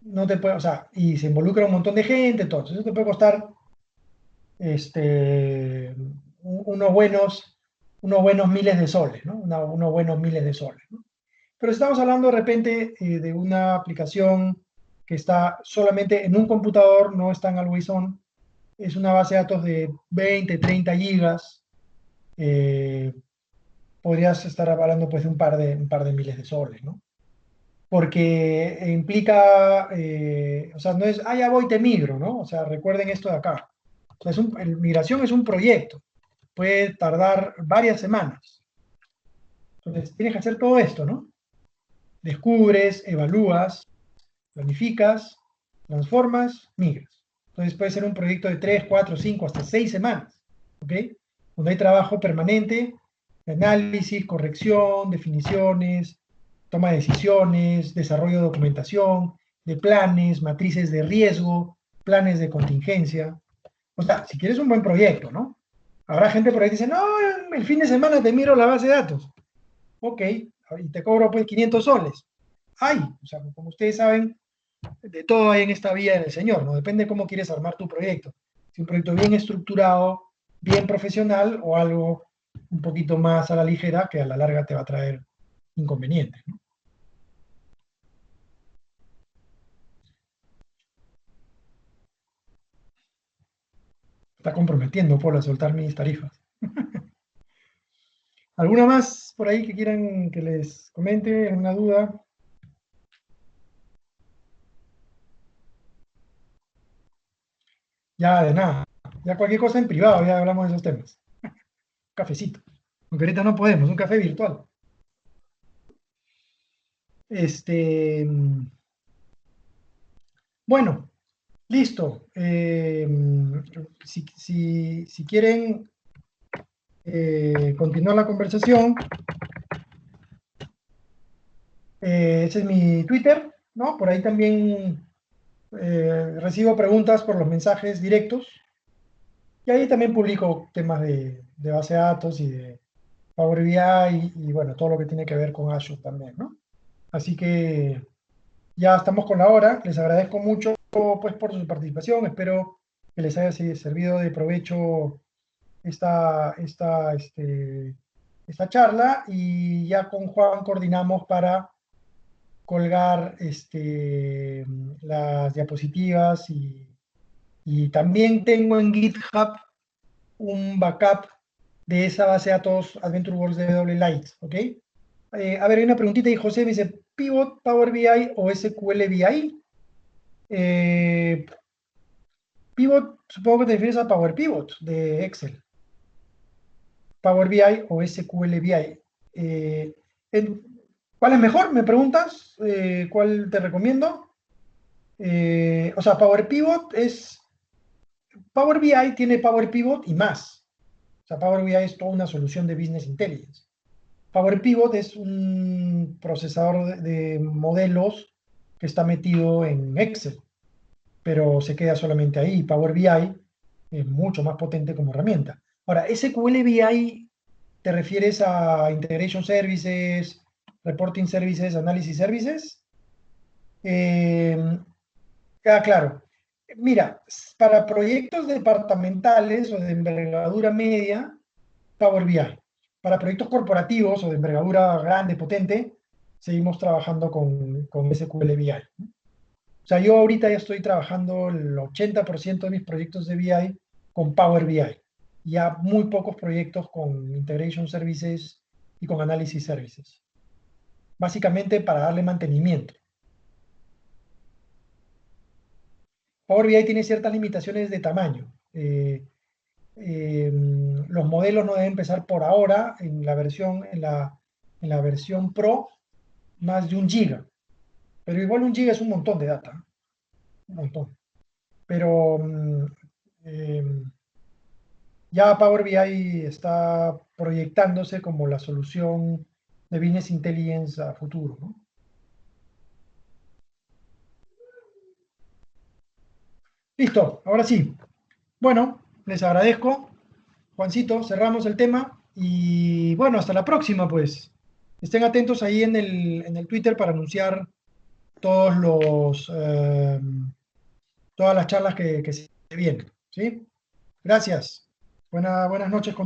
no te puede, o sea, y se involucra un montón de gente, todo. Eso te puede costar unos buenos miles de soles, ¿no? Unos buenos miles de soles, ¿no? Pero estamos hablando de repente de una aplicación que está solamente en un computador, no está en Always On, es una base de datos de 20, 30 gigas, eh, podrías estar hablando pues de un par de miles de soles, ¿no? Porque implica, o sea, no es, ya voy, te migro, ¿no? O sea, recuerden esto de acá. O sea, migración es un proyecto, puede tardar varias semanas. Entonces, tienes que hacer todo esto, ¿no? Descubres, evalúas, planificas, transformas, migras. Entonces, puede ser un proyecto de 3, 4, 5, hasta 6 semanas, ¿ok? Donde hay trabajo permanente, de análisis, corrección, definiciones, toma de decisiones, desarrollo de documentación, de planes, matrices de riesgo, planes de contingencia. O sea, si quieres un buen proyecto, ¿no? Habrá gente por ahí que dice, no, el fin de semana te miro la base de datos. Ok, y te cobro pues 500 soles. Hay, o sea, como ustedes saben, de todo hay en esta vida del Señor, ¿no? Depende cómo quieres armar tu proyecto. Si un proyecto bien estructurado, bien profesional o algo un poquito más a la ligera que a la larga te va a traer inconvenientes, ¿no? Está comprometiendo, Paul, a soltar mis tarifas. ¿Alguna más por ahí que quieran que les comente? ¿Alguna duda? Ya, de nada. Ya cualquier cosa en privado, ya hablamos de esos temas. Cafecito. Aunque ahorita no podemos, un café virtual. Este, bueno, listo. Si quieren continuar la conversación, ese es mi Twitter, ¿no? Por ahí también recibo preguntas por los mensajes directos. Y ahí también publico temas de base de datos y de Power BI y, bueno, todo lo que tiene que ver con Azure también, ¿no? Así que ya estamos con la hora. Les agradezco mucho pues, por su participación. Espero que les haya servido de provecho esta charla y ya con Juan coordinamos para colgar las diapositivas y también tengo en GitHub un backup de esa base de datos Adventure Works DW Lite, ¿ok? A ver, hay una preguntita y José me dice, ¿Pivot, Power BI o SQL BI? Pivot, supongo que te refieres a Power Pivot de Excel. Power BI o SQL BI. Eh, ¿Cuál es mejor? ¿Me preguntas? ¿Cuál te recomiendo? O sea, Power Pivot es... Power BI tiene Power Pivot y más. O sea, Power BI es toda una solución de Business Intelligence. Power Pivot es un procesador de modelos que está metido en Excel, pero se queda solamente ahí. Power BI es mucho más potente como herramienta. Ahora, SQL BI, ¿te refieres a Integration Services, Reporting Services, Analysis Services? Eh, claro. Mira, para proyectos departamentales o de envergadura media, Power BI. Para proyectos corporativos o de envergadura grande, potente, seguimos trabajando con SQL BI. O sea, yo ahorita ya estoy trabajando el 80% de mis proyectos de BI con Power BI. Ya muy pocos proyectos con Integration Services y con Analysis Services. Básicamente para darle mantenimiento. Power BI tiene ciertas limitaciones de tamaño. Los modelos no deben empezar por ahora en la versión Pro más de 1 GB. Pero igual 1 GB es un montón de data, ¿eh? Un montón. Pero eh, ya Power BI está proyectándose como la solución de Business Intelligence a futuro, ¿no? Listo, ahora sí. Bueno, les agradezco. Juancito, cerramos el tema y bueno, hasta la próxima, pues. Estén atentos ahí en el Twitter para anunciar todos todas las charlas que se vienen, ¿sí? Gracias. Buenas noches con